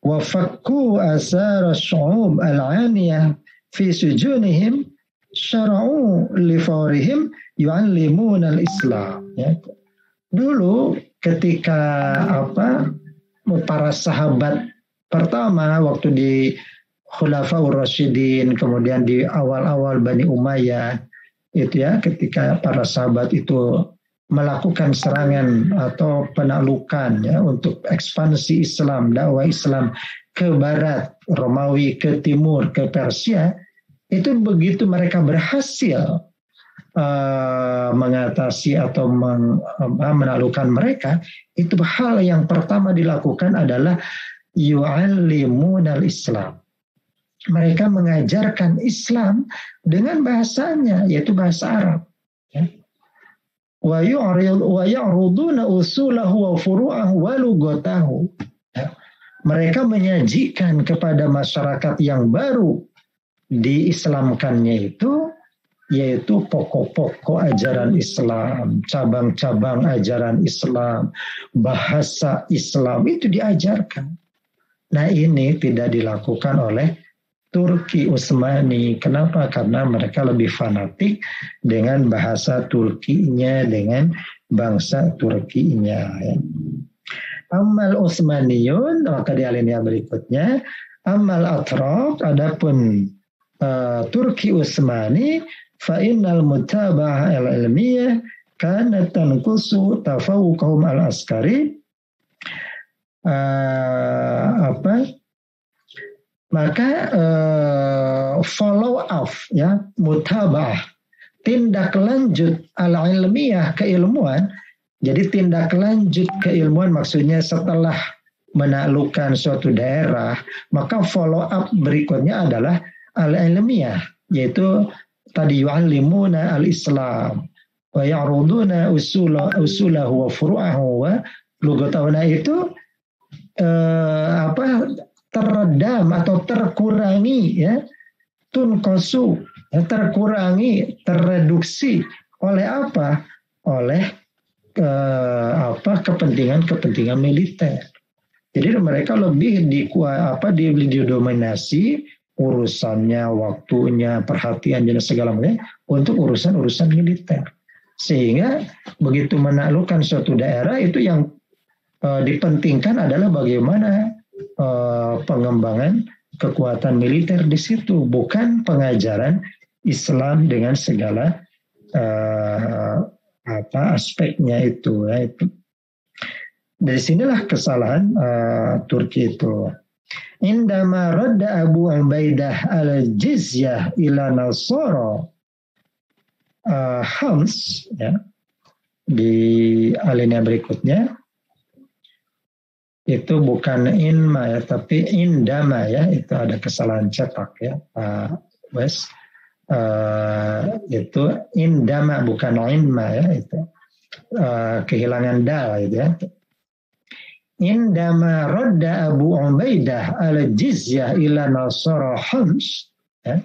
wa fakku asar syu'ub al-aniyah fi sujunihim syara'u li fawrihim yu'allimuna al-Islam, ya. Dulu ketika para sahabat pertama waktu di Khulafaur Rasyidin, kemudian di awal-awal Bani Umayyah itu, ya, ketika para sahabat itu melakukan serangan atau penaklukan, ya, untuk ekspansi Islam, dakwah Islam ke barat, Romawi ke timur, ke Persia, itu begitu mereka berhasil mengatasi atau menaklukkan mereka, itu hal yang pertama dilakukan adalah yu'allimunal Islam. Mereka mengajarkan Islam dengan bahasanya, yaitu bahasa Arab, ya. Wa ya'ruduna usulahu wa furu'ahu wa lugatahu. Mereka menyajikan kepada masyarakat yang baru diislamkannya itu, yaitu pokok-pokok ajaran Islam, cabang-cabang ajaran Islam, bahasa Islam, itu diajarkan. Nah, ini tidak dilakukan oleh Turki Utsmani. Kenapa? Karena mereka lebih fanatik dengan bahasa Turkinya, dengan bangsa Turkinya, ya. Amal Utsmaniyun, maka di alinea berikutnya, amal Atraq, adapun Turki Utsmani, fa innal mutaba'ah al-ilmiyah kanat tanqusu tafawuqahum al-askari, maka follow up, ya, mutaba'ah, tindak lanjut al-ilmiyah, keilmuan. Jadi tindak lanjut keilmuan maksudnya setelah menaklukkan suatu daerah, maka follow up berikutnya adalah al-ilmiyah, yaitu tadi yu'allimuna al-Islam wa ya'ruduna usulahu wa furu'ahu wa lugatahu. Itu teredam atau terkurangi, ya, tunkosu, ya, terkurangi, terreduksi oleh apa? Oleh kepentingan militer. Jadi mereka lebih didominasi urusannya, waktunya, perhatian dan segala macam untuk urusan militer. Sehingga begitu menaklukkan suatu daerah, itu yang dipentingkan adalah bagaimana pengembangan kekuatan militer di situ, bukan pengajaran Islam dengan segala aspeknya itu, ya. Itu dari sinilah kesalahan Turki itu. Indama radda Abu Ubaidah al-jizyah ila Nasara Hams, ya, di alinea berikutnya, itu bukan inma, ya, tapi indama, ya, itu ada kesalahan cetak, ya, Wes. Itu indama bukan inma, ya, itu kehilangan dal, itu, ya. Indama radda Abu Ubaidah al-jizyah ila Nasara Hams, ya.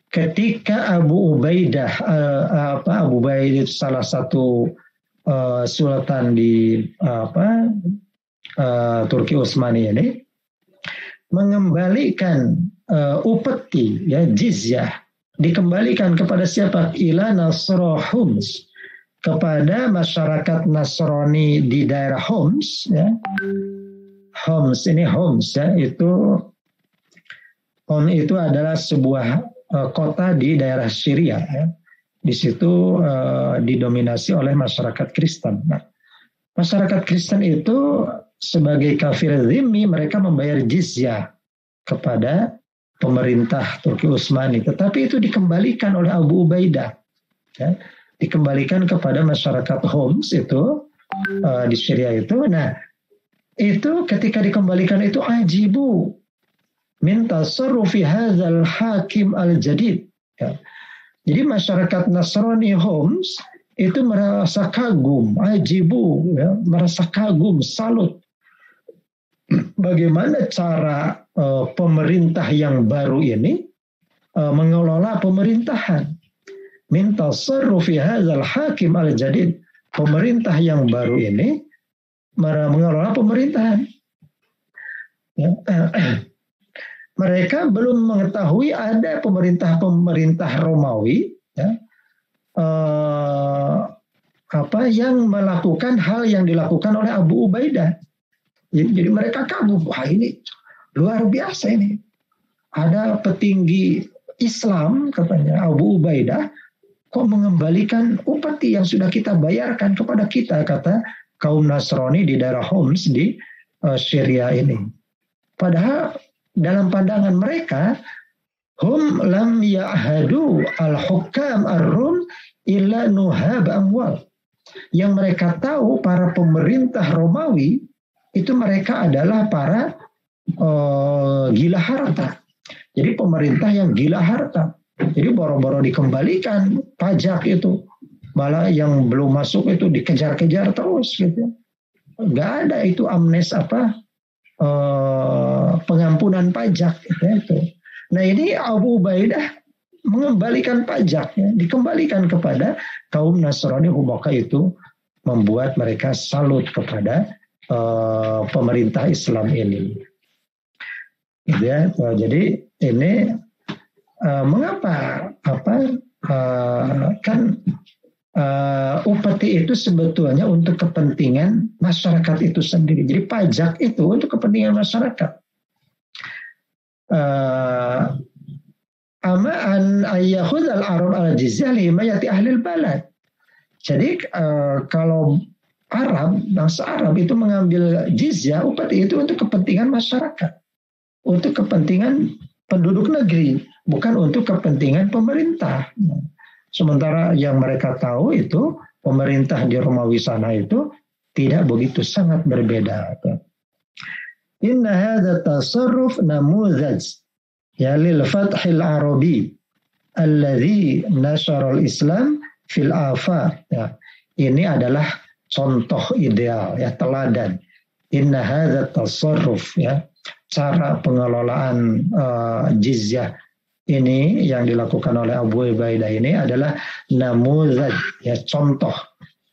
Ketika Abu Ubaidah Abu Ubaidah itu salah satu sultan di Turki Utsmani ini mengembalikan upeti, ya, jizyah, dikembalikan kepada siapa? Ila Nasra Homs, kepada masyarakat Nasrani di daerah Homs, ya. Homs ini Homs, ya, itu adalah sebuah kota di daerah Syria, ya. Di situ didominasi oleh masyarakat Kristen. Nah, masyarakat Kristen itu sebagai kafir zimmi, mereka membayar jizyah kepada pemerintah Turki Utsmani, tetapi itu dikembalikan oleh Abu Ubaidah, ya. Dikembalikan kepada masyarakat Homs itu di Syria itu. Nah, itu ketika dikembalikan itu ajibu min tasarrufi hadzal hakim al-jadid, ya. Jadi masyarakat Nasrani Homs itu merasa kagum, ajibu, ya, merasa kagum, salut. Bagaimana cara pemerintah yang baru ini mengelola pemerintahan. Min tasarrufi hadzal hakim al-jadid. Pemerintah yang baru ini mengelola pemerintahan. Ya. Mereka belum mengetahui ada pemerintah Romawi, ya, yang melakukan hal yang dilakukan oleh Abu Ubaidah. Jadi mereka kagum, wah ini luar biasa ini. Ada petinggi Islam, katanya Abu Ubaidah, kok mengembalikan upeti yang sudah kita bayarkan kepada kita, kata kaum Nasrani di daerah Homs di Syria ini. Padahal dalam pandangan mereka, hum lam ya'hadu al-hukam ar-rum illa nuhab amwal. Yang mereka tahu para pemerintah Romawi itu mereka adalah para gila harta. Jadi pemerintah yang gila harta. Jadi boro-boro dikembalikan pajak itu. Malah yang belum masuk itu dikejar-kejar terus gitu. Gak ada itu pengampunan pajak gitu. Nah ini Abu Ubaidah mengembalikan pajaknya, dikembalikan kepada kaum Nasrani. Maka itu membuat mereka salut kepada pemerintah Islam ini. Gitu ya. Jadi ini mengapa upeti itu sebetulnya untuk kepentingan masyarakat itu sendiri. Jadi pajak itu untuk kepentingan masyarakat. Ama an ayyahud al-arab al-jizyah lihimayati ahlil balad. Jadi kalau bangsa Arab itu mengambil jizyah, upeti itu untuk kepentingan masyarakat, untuk kepentingan penduduk negeri, bukan untuk kepentingan pemerintah. Sementara yang mereka tahu itu pemerintah di Romawi sana itu tidak begitu sangat berbeda. Inna hadza tasarruf namuzaj ya lil fathil arabi alladhi nasyara al-islam fil afaq. Ya, ini adalah contoh ideal, ya, teladan. Inna hadza tasarruf, ya, cara pengelolaan jizyah ini yang dilakukan oleh Abu Ubaidah ini adalah namuzaj, ya, contoh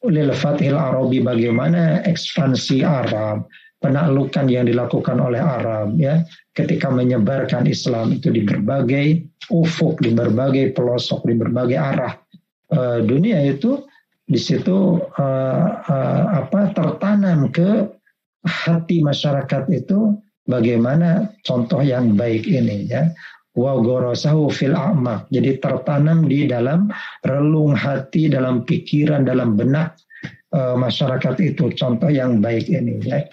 lil fathil arabi, bagaimana ekspansi Arab, penaklukan yang dilakukan oleh Arab, ya, ketika menyebarkan Islam itu di berbagai ufuk, di berbagai pelosok, di berbagai arah dunia itu. Di situ tertanam ke hati masyarakat itu bagaimana contoh yang baik ini, ya. Wa gharasahu fil a'maq, jadi tertanam di dalam relung hati, dalam pikiran, dalam benak masyarakat itu contoh yang baik ini, ya.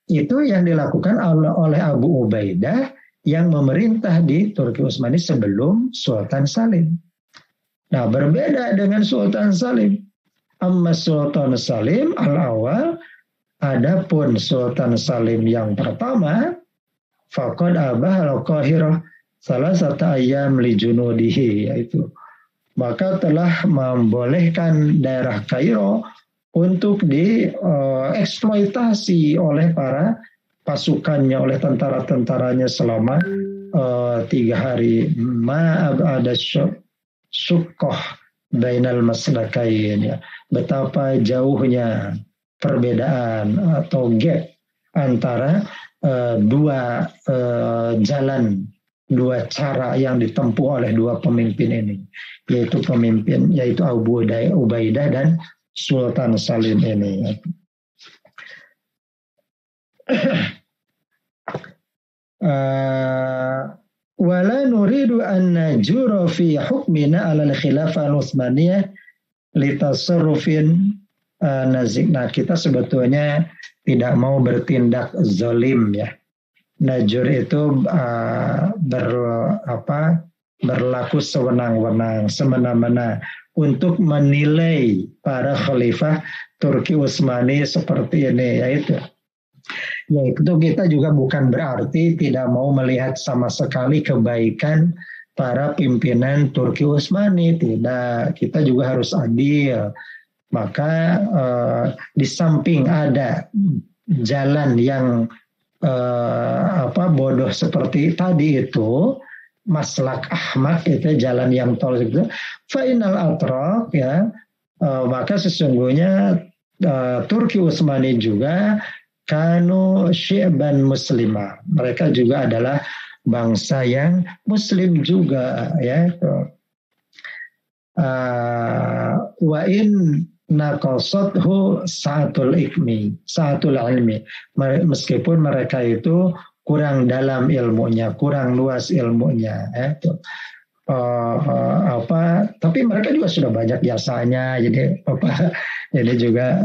Itu yang dilakukan oleh Abu Ubaidah yang memerintah di Turki Utsmani sebelum Sultan Salim. Nah, berbeda dengan Sultan Salim. Amma Sultan Salim al-awal, adapun Sultan Salim yang pertama, faqad abah al-Qahirah salasata ayyam li junudihi, yaitu maka telah membolehkan daerah Kairo untuk dieksploitasi oleh para pasukannya, oleh tentara-tentaranya selama 3 hari. Ada syukoh bainal maslakain, ya. Betapa jauhnya perbedaan atau gap antara dua jalan, dua cara yang ditempuh oleh dua pemimpin ini, yaitu Abu Ubaidah dan Sultan Salim ini. Wala nuridu an najura fi hukmina ala al-khilafah al-Utsmaniyah litasarrufin nazik. Nah, kita sebetulnya tidak mau bertindak zalim, ya. Najur itu berlaku sewenang-wenang, semena-mena untuk menilai para khalifah Turki Utsmani seperti ini, yaitu kita juga bukan berarti tidak mau melihat sama sekali kebaikan para pimpinan Turki Utsmani. Tidak, kita juga harus adil. Maka di samping ada jalan yang bodoh seperti tadi itu, maslak ahmak itu jalan yang tol itu, final atrok ya, maka sesungguhnya Turki Utsmani juga kanu syi'ban muslimah, mereka juga adalah bangsa yang muslim juga ya. Wa in naqasathu sa'atul ilmi, meskipun mereka itu kurang dalam ilmunya, kurang luas ilmunya tapi mereka juga sudah banyak jasanya. Jadi juga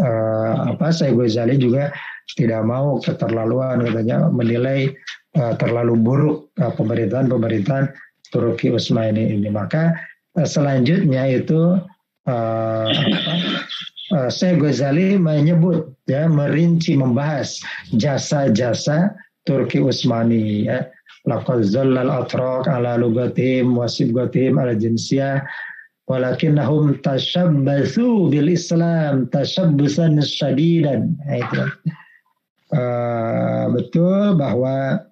Syekh Ghazali juga tidak mau keterlaluan, katanya menilai terlalu buruk pemerintahan Turki Utsmani ini. Maka selanjutnya itu Syekh Ghazali menyebut ya, merinci membahas jasa-jasa Turki Utsmani ya. Laqad zallal atrak ala lugatihim wa sibgatihim ala jinsiyah walakinnahum tashabbathu bil Islam tashabbusan syadidan. Itu betul bahwa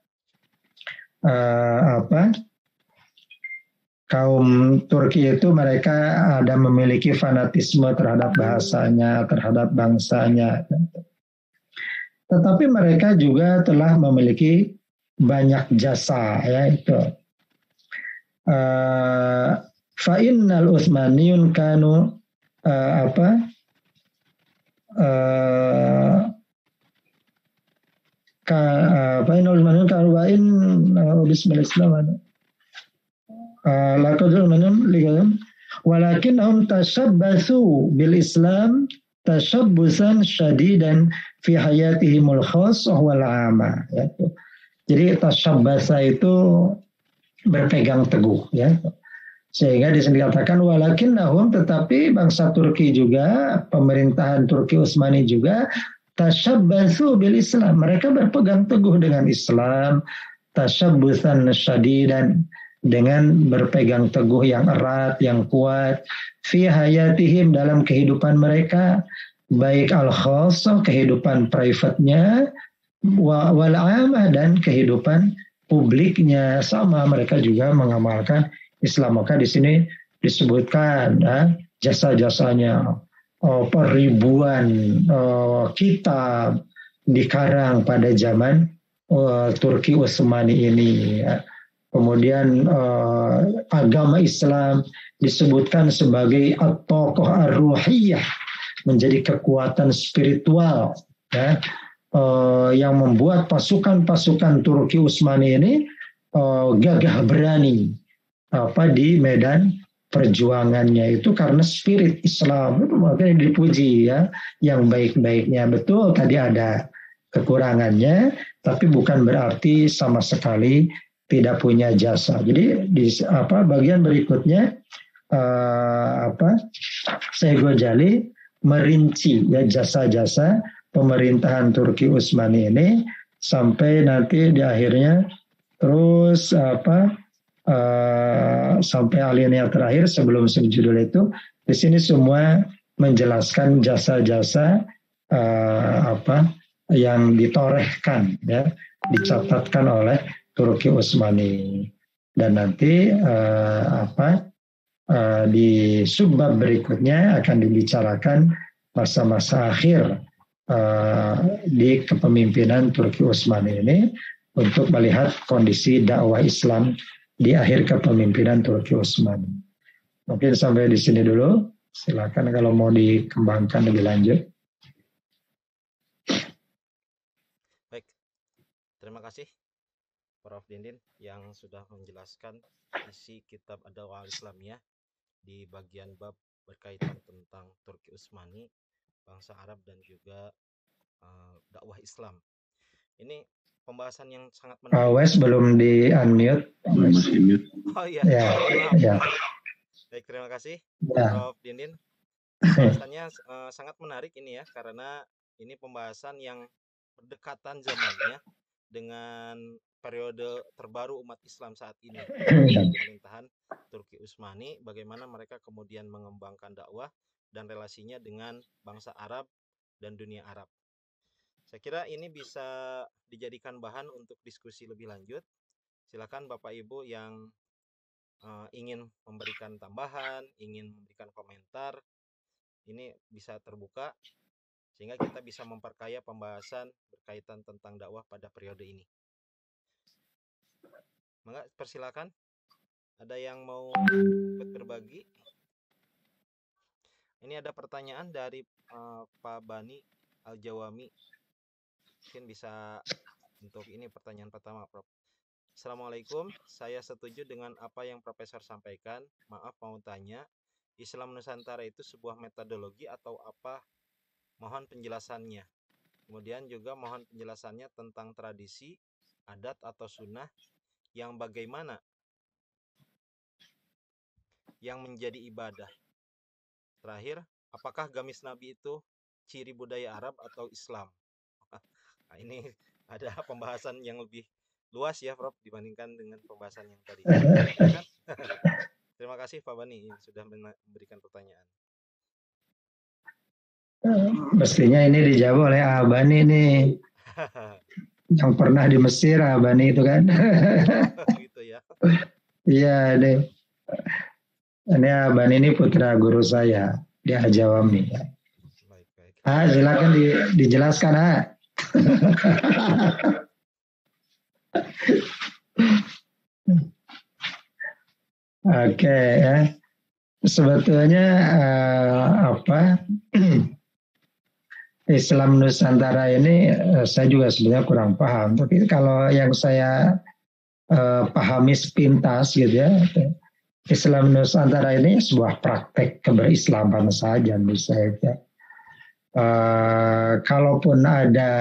kaum Turki itu mereka ada memiliki fanatisme terhadap bahasanya, terhadap bangsanya. Tetapi mereka juga telah memiliki banyak jasa ya itu. Fa'innal Utsmaniyun kanu fa'innal Utsmaniyun kanu wa'in bismillahirrahmanirrahim. Walakinnahum tashabbathu bil Islam tashabbusan syadidan fi hayatihimul khassah wal 'amah. Jadi tashabbasa itu berpegang teguh ya. Sehingga dikatakan walakinnahum, tetapi bangsa Turki juga, pemerintahan Turki Utsmani juga tashabbatsu bil Islam, mereka berpegang teguh dengan Islam, tashabbusan syadidan, dengan berpegang teguh yang erat, yang kuat, fi hayatihim, dalam kehidupan mereka, baik al-khassah, kehidupan private-nya, wal amah, dan kehidupan publiknya, sama mereka juga mengamalkan Islam. Maka di sini disebutkan jasa-jasanya, ribuan kitab dikarang pada zaman Turki Utsmani ini ya. Kemudian agama Islam disebutkan sebagai at-tokoh ar-ruhiyah, menjadi kekuatan spiritual ya, yang membuat pasukan-pasukan Turki Utsmani ini gagah berani di medan perjuangannya itu karena spirit Islam. Itu makanya dipuji ya, yang baik-baiknya. Betul tadi ada kekurangannya, tapi bukan berarti sama sekali tidak punya jasa. Jadi di bagian berikutnya Syekh Ghazali merinci ya jasa-jasa pemerintahan Turki Utsmani ini sampai nanti di akhirnya terus sampai alinea terakhir sebelum subjudul itu, di sini semua menjelaskan jasa-jasa yang ditorehkan ya, dicatatkan oleh Turki Utsmani. Dan nanti di subbab berikutnya akan dibicarakan masa-masa akhir di kepemimpinan Turki Utsmani ini, untuk melihat kondisi dakwah Islam di akhir kepemimpinan Turki Utsmani. Mungkin sampai di sini dulu. Silakan kalau mau dikembangkan lebih lanjut. Baik, terima kasih Prof. Dindin yang sudah menjelaskan isi kitab Ad-Dawah Al-Islamiyah di bagian bab berkaitan tentang Turki Utsmani, bangsa Arab, dan juga dakwah Islam. Ini pembahasan yang sangat menarik. Wes belum di unmute. Oh iya. Ya. Baik, terima kasih Prof. Dindin. Pembahasannya sangat menarik ini ya, karena ini pembahasan yang berdekatan zamannya dengan periode terbaru umat Islam saat ini, pemerintahan Turki Utsmani, bagaimana mereka kemudian mengembangkan dakwah dan relasinya dengan bangsa Arab dan dunia Arab. Saya kira ini bisa dijadikan bahan untuk diskusi lebih lanjut. Silakan Bapak Ibu yang ingin memberikan tambahan, ingin memberikan komentar, ini bisa terbuka sehingga kita bisa memperkaya pembahasan berkaitan tentang dakwah pada periode ini. Maka persilakan, ada yang mau ikut berbagi? Ini ada pertanyaan dari Pak Bani Al-Jawami. Mungkin bisa untuk ini pertanyaan pertama, Prof. Assalamualaikum, saya setuju dengan apa yang Profesor sampaikan. Maaf mau tanya, Islam Nusantara itu sebuah metodologi atau apa? Mohon penjelasannya. Kemudian juga mohon penjelasannya tentang tradisi, adat atau sunnah yang bagaimana yang menjadi ibadah. Terakhir, apakah gamis Nabi itu ciri budaya Arab atau Islam? Nah, ini ada pembahasan yang lebih luas ya, Prof, dibandingkan dengan pembahasan yang tadi. Terima kasih Pak Bani sudah memberikan pertanyaan. Mestinya ini dijawab oleh Abani nih. Yang pernah di Mesir Abani itu kan. Gitu ya. Iya deh. Ini Abani ini putra guru saya di Ajawami. Baik. Silakan dijelaskan Oke ya. Sebetulnya Islam Nusantara ini saya juga sebenarnya kurang paham. Tapi kalau yang saya pahami sepintas gitu ya, Islam Nusantara ini sebuah praktek keberislaman saja menurut saya. Kalaupun ada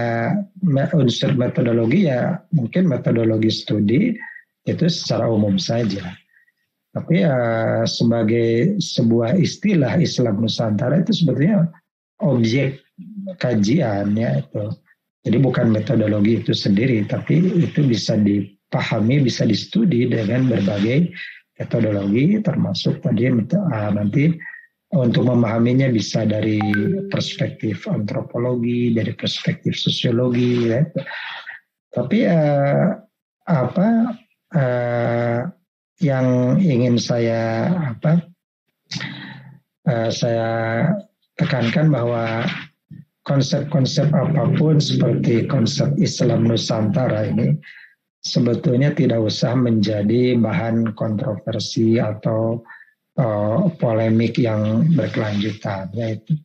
unsur metodologi ya mungkin metodologi studi itu secara umum saja. Tapi sebagai sebuah istilah Islam Nusantara itu sebetulnya objek kajian ya itu. Jadi bukan metodologi itu sendiri, tapi itu bisa dipahami, bisa distudi dengan berbagai metodologi, termasuk tadi nanti untuk memahaminya bisa dari perspektif antropologi, dari perspektif sosiologi, ya. Tapi yang ingin saya tekankan bahwa konsep-konsep apapun seperti konsep Islam Nusantara ini sebetulnya tidak usah menjadi bahan kontroversi atau polemik yang berkelanjutan. Yaitu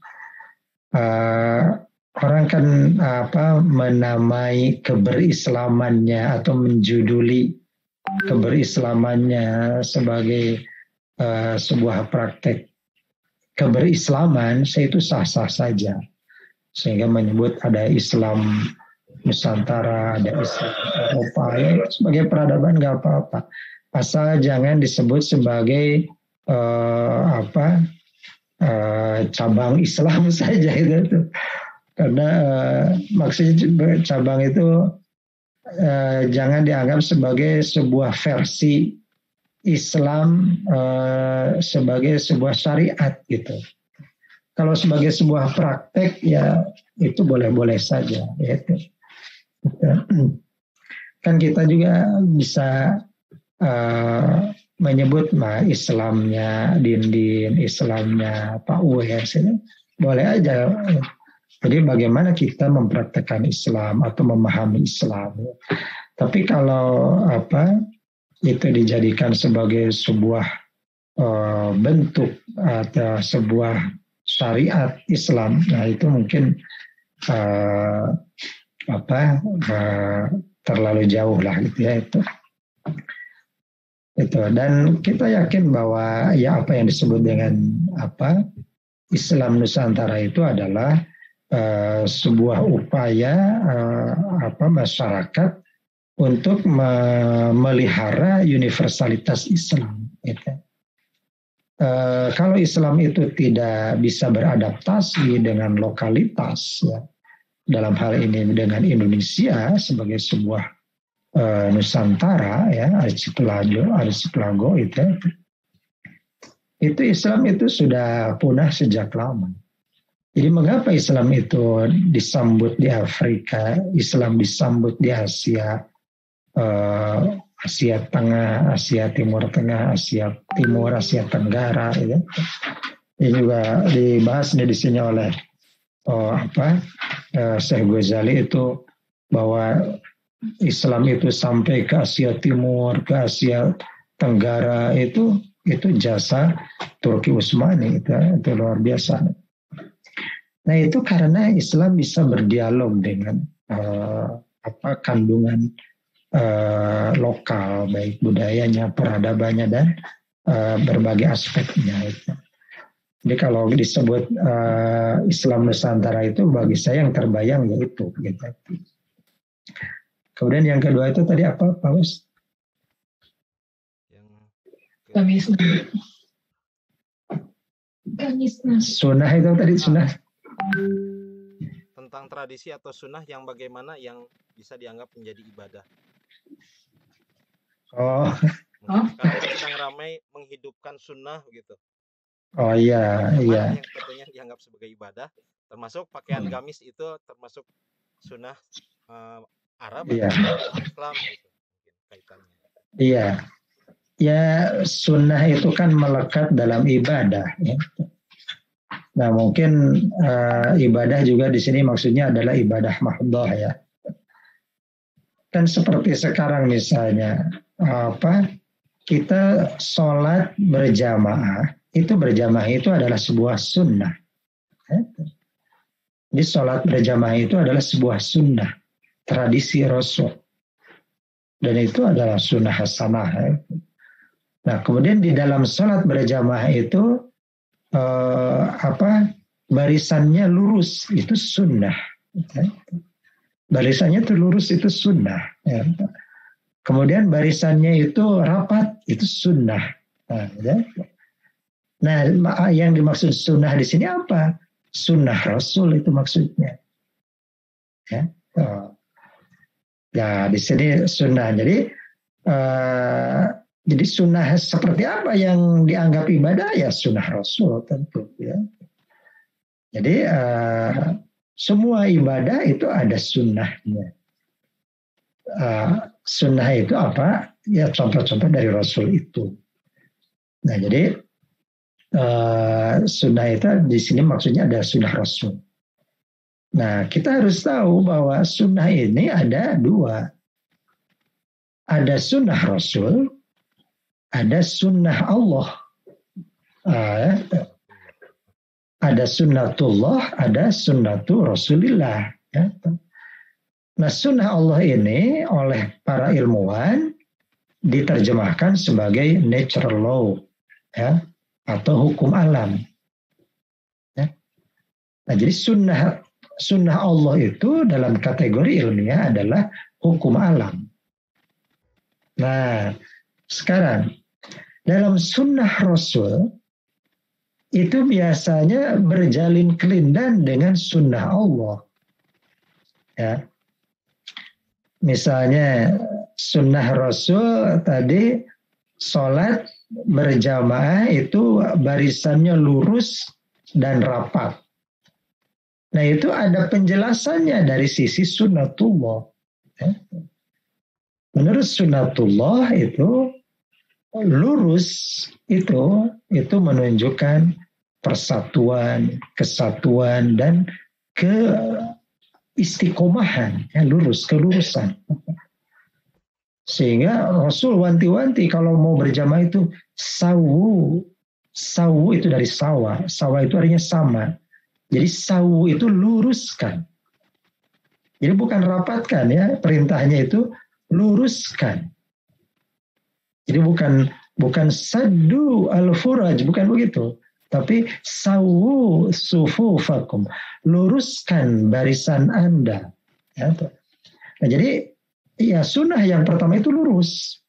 orang kan menamai keberislamannya atau menjuduli keberislamannya sebagai sebuah praktek keberislaman, itu sah-sah saja. Sehingga menyebut ada Islam Nusantara, ada Islam Eropa, ya, sebagai peradaban nggak apa-apa. Asal jangan disebut sebagai cabang Islam saja itu. Karena maksudnya cabang itu jangan dianggap sebagai sebuah versi Islam sebagai sebuah syariat gitu. Kalau sebagai sebuah praktek ya itu boleh-boleh saja. Gitu. Kan kita juga bisa menyebut Islamnya Din, Islamnya Pak Uwes, boleh aja. Jadi bagaimana kita mempraktekkan Islam atau memahami Islam. Tapi kalau itu dijadikan sebagai sebuah bentuk atau sebuah syariat Islam, nah itu mungkin terlalu jauh lah gitu ya itu. Dan kita yakin bahwa ya apa yang disebut dengan Islam Nusantara itu adalah sebuah upaya masyarakat untuk memelihara universalitas Islam. Gitu. Kalau Islam itu tidak bisa beradaptasi dengan lokalitas, ya, dalam hal ini dengan Indonesia sebagai sebuah Nusantara ya, archipelago itu Islam itu sudah punah sejak lama. Jadi mengapa Islam itu disambut di Afrika, Islam disambut di Asia, Asia Tengah, Asia Timur Tengah, Asia Timur, Asia Tenggara, ya. Ini juga dibahas di sini oleh Syekh Ghazali itu bahwa Islam itu sampai ke Asia Timur, ke Asia Tenggara itu jasa Turki Utsmani itu luar biasa. Nah itu karena Islam bisa berdialog dengan kandungan lokal, baik budayanya, peradabannya dan berbagai aspeknya. Jadi kalau disebut Islam Nusantara itu bagi saya yang terbayang yaitu gitu. Kemudian yang kedua itu tadi apa, Pak Us? Sunnah itu tadi sunnah. Tentang tradisi atau sunnah yang bagaimana yang bisa dianggap menjadi ibadah. Sekarang sedang ramai menghidupkan sunnah gitu. Oh iya. Yang sebetulnya dianggap sebagai ibadah, termasuk pakaian gamis itu termasuk sunnah Arab atau Islam gitu, kaitannya. Iya. Ya sunnah itu kan melekat dalam ibadah. Ya. Nah mungkin ibadah juga di sini maksudnya adalah ibadah mahdhah ya. Kan seperti sekarang misalnya kita sholat berjamaah itu adalah sebuah sunnah. Jadi sholat berjamaah itu adalah sebuah sunnah tradisi Rasul dan itu adalah sunnah hasanah. Nah kemudian di dalam sholat berjamaah itu barisannya lurus itu sunnah. Barisannya itu lurus itu sunnah. Ya. Kemudian barisannya itu rapat itu sunnah. Nah, yang dimaksud sunnah di sini apa? Sunnah Rasul itu maksudnya. Ya, di sini sunnah. Jadi sunnah seperti apa yang dianggap ibadah ya sunnah Rasul tentu. Ya. Jadi semua ibadah itu ada sunnahnya. Sunnah itu apa? Ya contoh-contoh dari Rasul itu. Nah jadi sunnah itu di sini maksudnya ada sunnah Rasul. Nah kita harus tahu bahwa sunnah ini ada dua. Ada sunnah Rasul, ada sunnah Allah. Ada sunnatullah, ada sunnatu Rasulillah. Ya. Nah sunnah Allah ini oleh para ilmuwan diterjemahkan sebagai natural law ya, atau hukum alam. Ya. Nah jadi sunnah Allah itu dalam kategori ilmiah adalah hukum alam. Nah sekarang dalam sunnah Rasul itu biasanya berjalin kelindan dengan sunnah Allah. Ya. Misalnya sunnah Rasul tadi sholat berjamaah itu barisannya lurus dan rapat. Nah itu ada penjelasannya dari sisi sunnatullah. Ya. Menurut sunnatullah itu lurus itu menunjukkan persatuan, kesatuan dan keistiqomahan, ya, kelurusan. Sehingga Rasul wanti-wanti kalau mau berjamaah itu sawu itu dari sawa itu artinya sama. Jadi sawu itu luruskan. Jadi bukan rapatkan ya, perintahnya itu luruskan. Jadi bukan saddu al-furaj, bukan begitu. Tapi sawu sufufakum, luruskan barisan Anda. Ya, nah, jadi ya sunnah yang pertama itu lurus.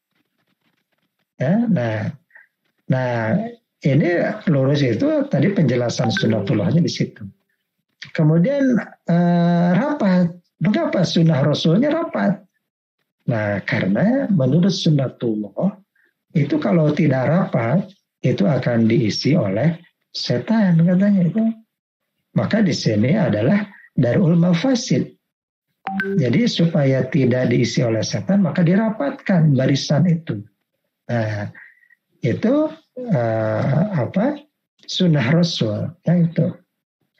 Ya, nah ini lurus itu tadi penjelasan sunnatullahnya di situ. Kemudian Kenapa sunnah Rasulnya rapat? Nah, karena menurut sunnatullah itu kalau tidak rapat itu akan diisi oleh setan katanya itu. Maka di sini adalah darul mafasid. Jadi supaya tidak diisi oleh setan maka dirapatkan barisan itu. Nah, itu sunnah Rasul ya itu.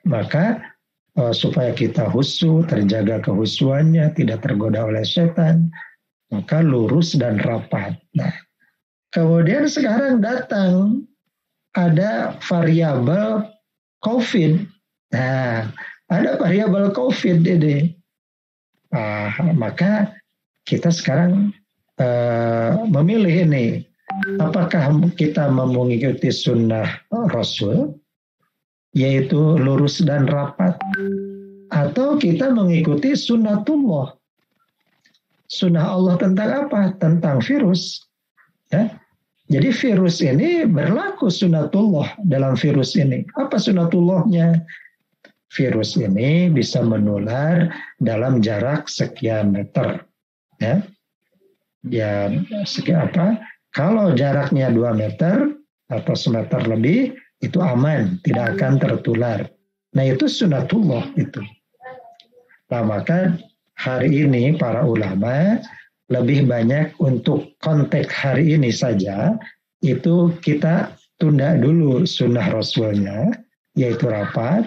Maka supaya kita khusyuk, terjaga kehusuannya, tidak tergoda oleh setan, maka lurus dan rapat. Nah, kemudian sekarang datang ada variabel COVID. Nah, ada variabel COVID ini. Maka kita sekarang memilih ini. Apakah kita mau mengikuti sunnah Rasul, yaitu lurus dan rapat, atau kita mengikuti sunnatullah. Sunnah Allah tentang apa? Tentang virus. Ya. Jadi virus ini berlaku sunnatullah dalam virus ini. Apa sunnatullahnya? Virus ini bisa menular dalam jarak sekian meter. Ya, kalau jaraknya 2 meter atau semeter lebih, itu aman, tidak akan tertular. Nah itu sunnatullah itu. Nah maka hari ini para ulama lebih banyak untuk konteks hari ini saja, itu kita tunda dulu sunnah Rasulnya, yaitu rapat,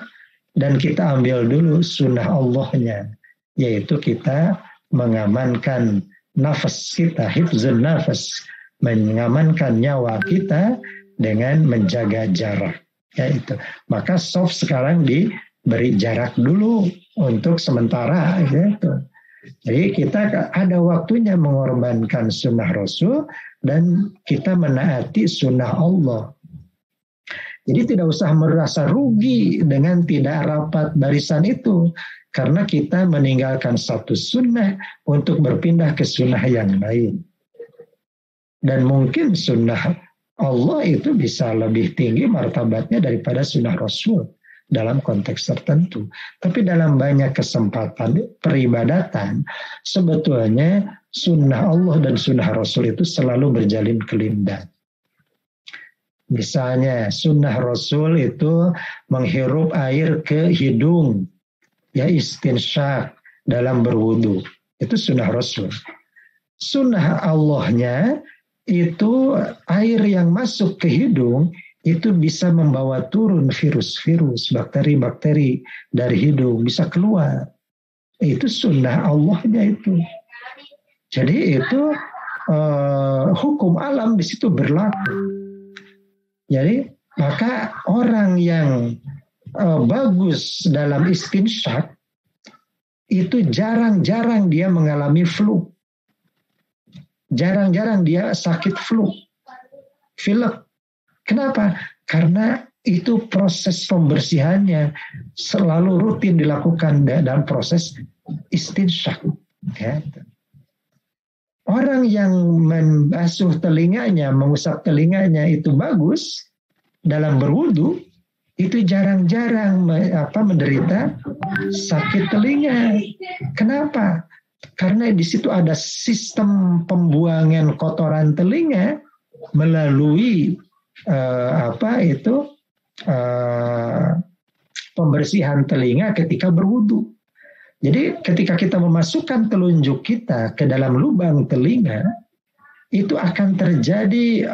dan kita ambil dulu sunnah Allahnya, yaitu kita mengamankan nafas kita, hifzun nafas, mengamankan nyawa kita dengan menjaga jarak. Ya itu. Maka soft sekarang diberi jarak dulu untuk sementara. Gitu. Jadi kita ada waktunya mengorbankan sunnah Rasul dan kita menaati sunnah Allah. Jadi tidak usah merasa rugi dengan tidak rapat barisan itu. Karena kita meninggalkan satu sunnah untuk berpindah ke sunnah yang lain. Dan mungkin sunnah Allah itu bisa lebih tinggi martabatnya daripada sunnah Rasul dalam konteks tertentu. Tapi dalam banyak kesempatan peribadatan, sebetulnya sunnah Allah dan sunnah Rasul itu selalu berjalin kelindan. Misalnya sunnah Rasul itu menghirup air ke hidung, ya istinsyak dalam berwudu. Itu sunnah Rasul. Sunnah Allahnya itu air yang masuk ke hidung itu bisa membawa turun virus-virus, bakteri-bakteri dari hidung bisa keluar. Itu sunnah Allahnya itu. Jadi itu hukum alam di situ berlaku. Jadi maka orang yang bagus dalam istinsyak itu jarang-jarang dia mengalami flu. Jarang-jarang dia sakit flu, pilek. Kenapa? Karena itu proses pembersihannya selalu rutin dilakukan dalam proses istinsyak. Ya. Orang yang membasuh telinganya, mengusap telinganya itu bagus dalam berwudu, itu jarang-jarang menderita sakit telinga. Kenapa? Karena di situ ada sistem pembuangan kotoran telinga melalui pembersihan telinga ketika berwudu. Jadi ketika kita memasukkan telunjuk kita ke dalam lubang telinga, itu akan terjadi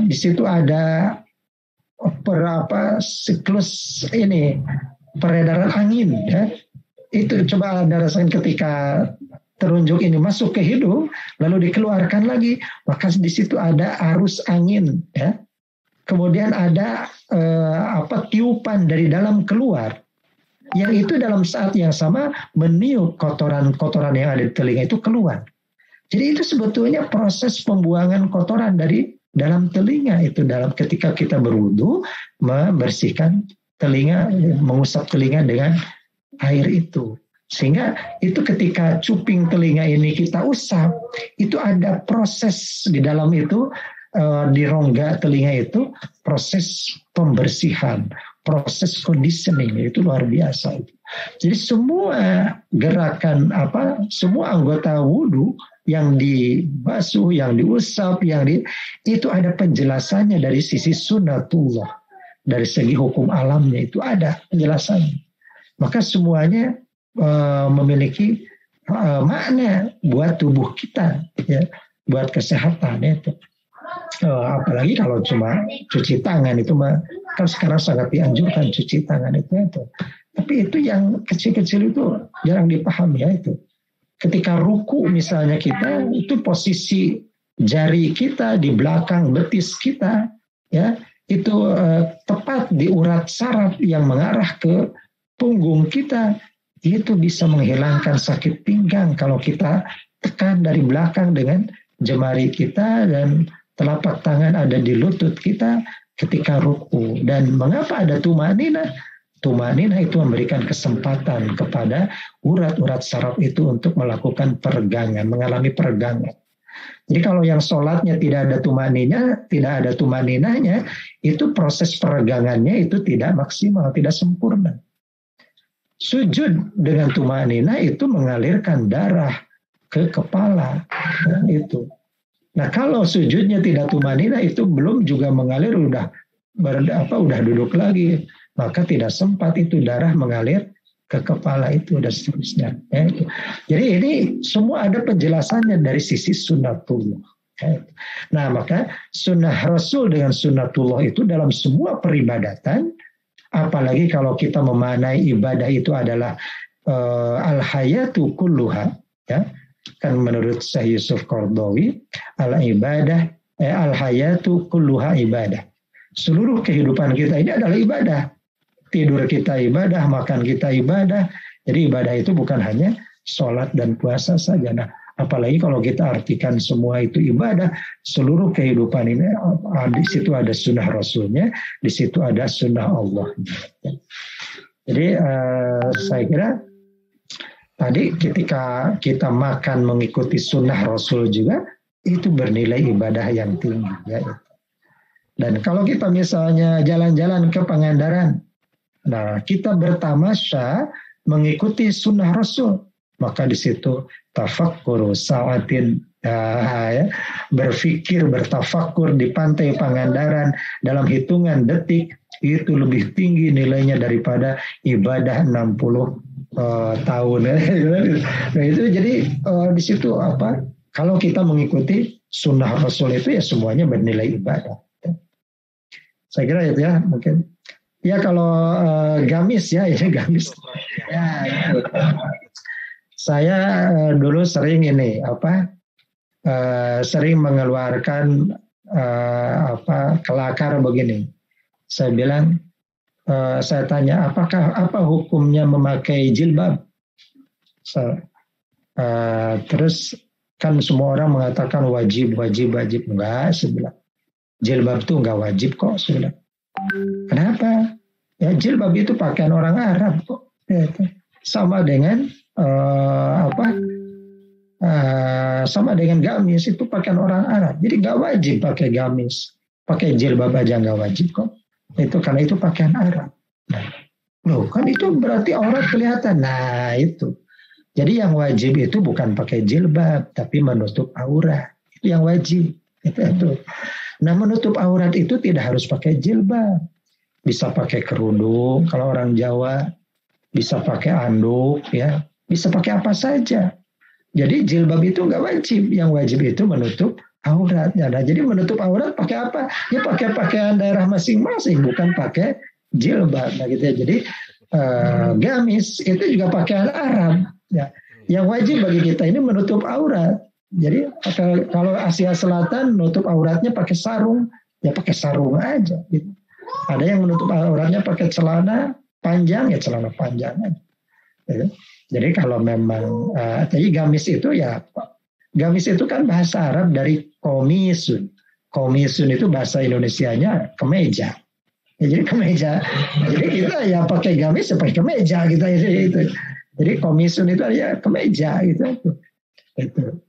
di situ ada siklus ini. Peredaran angin, ya. Itu coba Anda rasakan ketika telunjuk ini masuk ke hidung, lalu dikeluarkan lagi, maka di situ ada arus angin, ya. Kemudian ada tiupan dari dalam keluar, yang itu dalam saat yang sama meniup kotoran-kotoran yang ada di telinga itu keluar. Jadi itu sebetulnya proses pembuangan kotoran dari dalam telinga itu ketika kita berwudu membersihkan telinga, mengusap telinga dengan air itu. Sehingga itu ketika cuping telinga ini kita usap, itu ada proses di dalam itu, di rongga telinga itu, proses pembersihan, proses conditioning itu luar biasa. Jadi semua gerakan semua anggota wudhu yang dibasuh, yang diusap, itu ada penjelasannya dari sisi sunnatullah, dari segi hukum alamnya itu ada penjelasannya. Maka semuanya memiliki makna buat tubuh kita, ya, buat kesehatan itu. Apalagi kalau cuma cuci tangan itu kan sekarang sangat dianjurkan cuci tangan itu. Tapi itu yang kecil-kecil itu jarang dipahami ya itu. Ketika ruku misalnya kita itu posisi jari kita di belakang betis kita ya itu tepat di urat saraf yang mengarah ke punggung kita, itu bisa menghilangkan sakit pinggang kalau kita tekan dari belakang dengan jemari kita dan telapak tangan ada di lutut kita ketika ruku. Dan mengapa ada tumanina? Tumanina itu memberikan kesempatan kepada urat-urat saraf itu untuk melakukan peregangan, mengalami peregangan. Jadi kalau yang sholatnya tidak ada tumaninanya, itu proses peregangannya itu tidak maksimal, tidak sempurna. Sujud dengan tumanina itu mengalirkan darah ke kepala, itu. Nah kalau sujudnya tidak tumanina itu belum juga mengalir, udah duduk lagi, maka tidak sempat itu darah mengalir ke kepala itu dan seterusnya. Ya. Jadi ini semua ada penjelasannya dari sisi sunnatullah. Ya. Nah maka sunnah Rasul dengan sunnatullah itu dalam semua peribadatan, apalagi kalau kita memaknai ibadah itu adalah al-hayatu kulluha, ya. Kan menurut Syekh Yusuf Qaradawi, al-hayatu kulluha ibadah. Seluruh kehidupan kita ini adalah ibadah. Tidur kita ibadah, makan kita ibadah. Jadi ibadah itu bukan hanya sholat dan puasa saja. Nah, apalagi kalau kita artikan semua itu ibadah, seluruh kehidupan ini di situ ada sunnah Rasulnya, di situ ada sunnah Allah. Jadi saya kira tadi ketika kita makan mengikuti sunnah Rasul juga itu bernilai ibadah yang tinggi. Ya. Dan kalau kita misalnya jalan-jalan ke Pangandaran, nah kita bertamasya mengikuti sunnah Rasul, maka di situ tafakkuru sa'atin, ya, berfikir, bertafakur di pantai Pangandaran dalam hitungan detik itu lebih tinggi nilainya daripada ibadah 60 tahun. Nah itu jadi di situ kalau kita mengikuti sunnah Rasul itu ya semuanya bernilai ibadah. Saya kira itu ya mungkin. Ya kalau gamis ya ini gamis. Ya, itu. Saya dulu sering sering mengeluarkan kelakar begini. Saya bilang, saya tanya apa hukumnya memakai jilbab? Terus kan semua orang mengatakan wajib. Enggak, saya bilang. Jilbab itu enggak wajib kok, saya bilang. Kenapa? Ya jilbab itu pakaian orang Arab kok. Sama dengan sama dengan gamis itu pakaian orang Arab. Jadi enggak wajib pakai gamis. Pakai jilbab aja enggak wajib kok. Itu karena itu pakaian Arab. Nah, loh kan itu berarti aurat kelihatan. Nah itu. Jadi yang wajib itu bukan pakai jilbab, tapi menutup aurat. Itu yang wajib. Itu. Nah menutup aurat itu tidak harus pakai jilbab. Bisa pakai kerudung kalau orang Jawa. Bisa pakai anduk, ya. Bisa pakai apa saja. Jadi jilbab itu nggak wajib. Yang wajib itu menutup aurat. Ya, nah, jadi menutup aurat pakai apa? Ya pakai pakaian daerah masing-masing, bukan pakai jilbab. Nah, gitu ya. Jadi gamis itu juga pakaian Arab. Ya. Yang wajib bagi kita ini menutup aurat. Jadi kalau Asia Selatan menutup auratnya pakai sarung, ya pakai sarung aja. Gitu. Ada yang menutup auratnya pakai celana panjang, ya celana panjang aja. Gitu. Jadi kalau memang, jadi gamis itu kan bahasa Arab dari komisun. Komisun itu bahasa Indonesianya kemeja. Ya, jadi kemeja. Jadi kita ya pakai gamis ya pakai kemeja gitu. Jadi komisun itu ya kemeja gitu. Itu.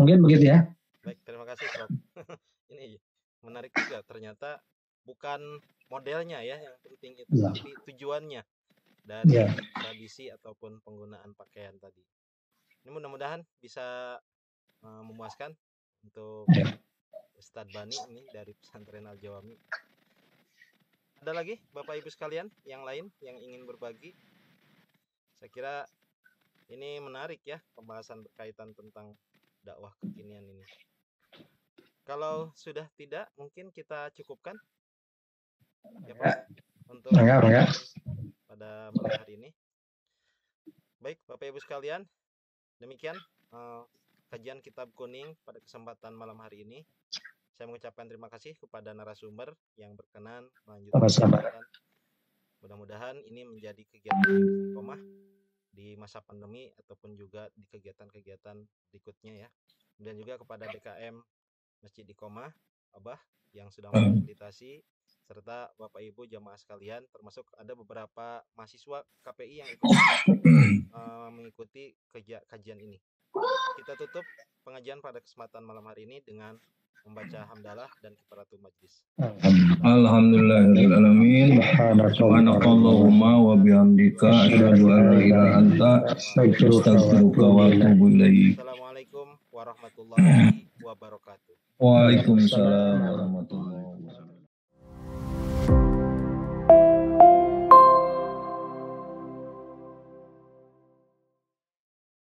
Mungkin begitu ya. Baik, terima kasih Prof. Ini menarik juga, ternyata bukan modelnya ya, yang penting itu, Ya. tapi tujuannya dari Ya. tradisi ataupun penggunaan pakaian tadi. Ini mudah-mudahan bisa memuaskan untuk Ya. Ustadz Bani ini dari Pesantren Al Jawami. Ada lagi Bapak Ibu sekalian yang lain yang ingin berbagi? Saya kira ini menarik ya, pembahasan berkaitan tentang dakwah kekinian ini. Kalau sudah tidak, mungkin kita cukupkan ya Pak untuk Enggak. pada malam hari ini. Baik Bapak Ibu sekalian, demikian kajian Kitab Kuning pada kesempatan malam hari ini. Saya mengucapkan terima kasih kepada narasumber yang berkenan melanjutkan Sama-sama. kegiatan. Mudah-mudahan ini menjadi kegiatan istiqomah di masa pandemi ataupun juga di kegiatan-kegiatan berikutnya ya. Dan juga kepada DKM Masjid Iqomah Abah yang sudah memfasilitasi, serta Bapak Ibu jamaah sekalian, termasuk ada beberapa mahasiswa KPI yang ikut mengikuti kajian ini. Kita tutup pengajian pada kesempatan malam hari ini dengan membaca hamdalah dan kifaratul majlis. Alhamdulillahirrahmanirrahim. Subhanakallahumma wa bihamdika asyhadu an la ilaha illa anta astaghfiruka wa atubu ilaik. Assalamualaikum warahmatullahi wabarakatuh. Waalaikumsalam warahmatullahi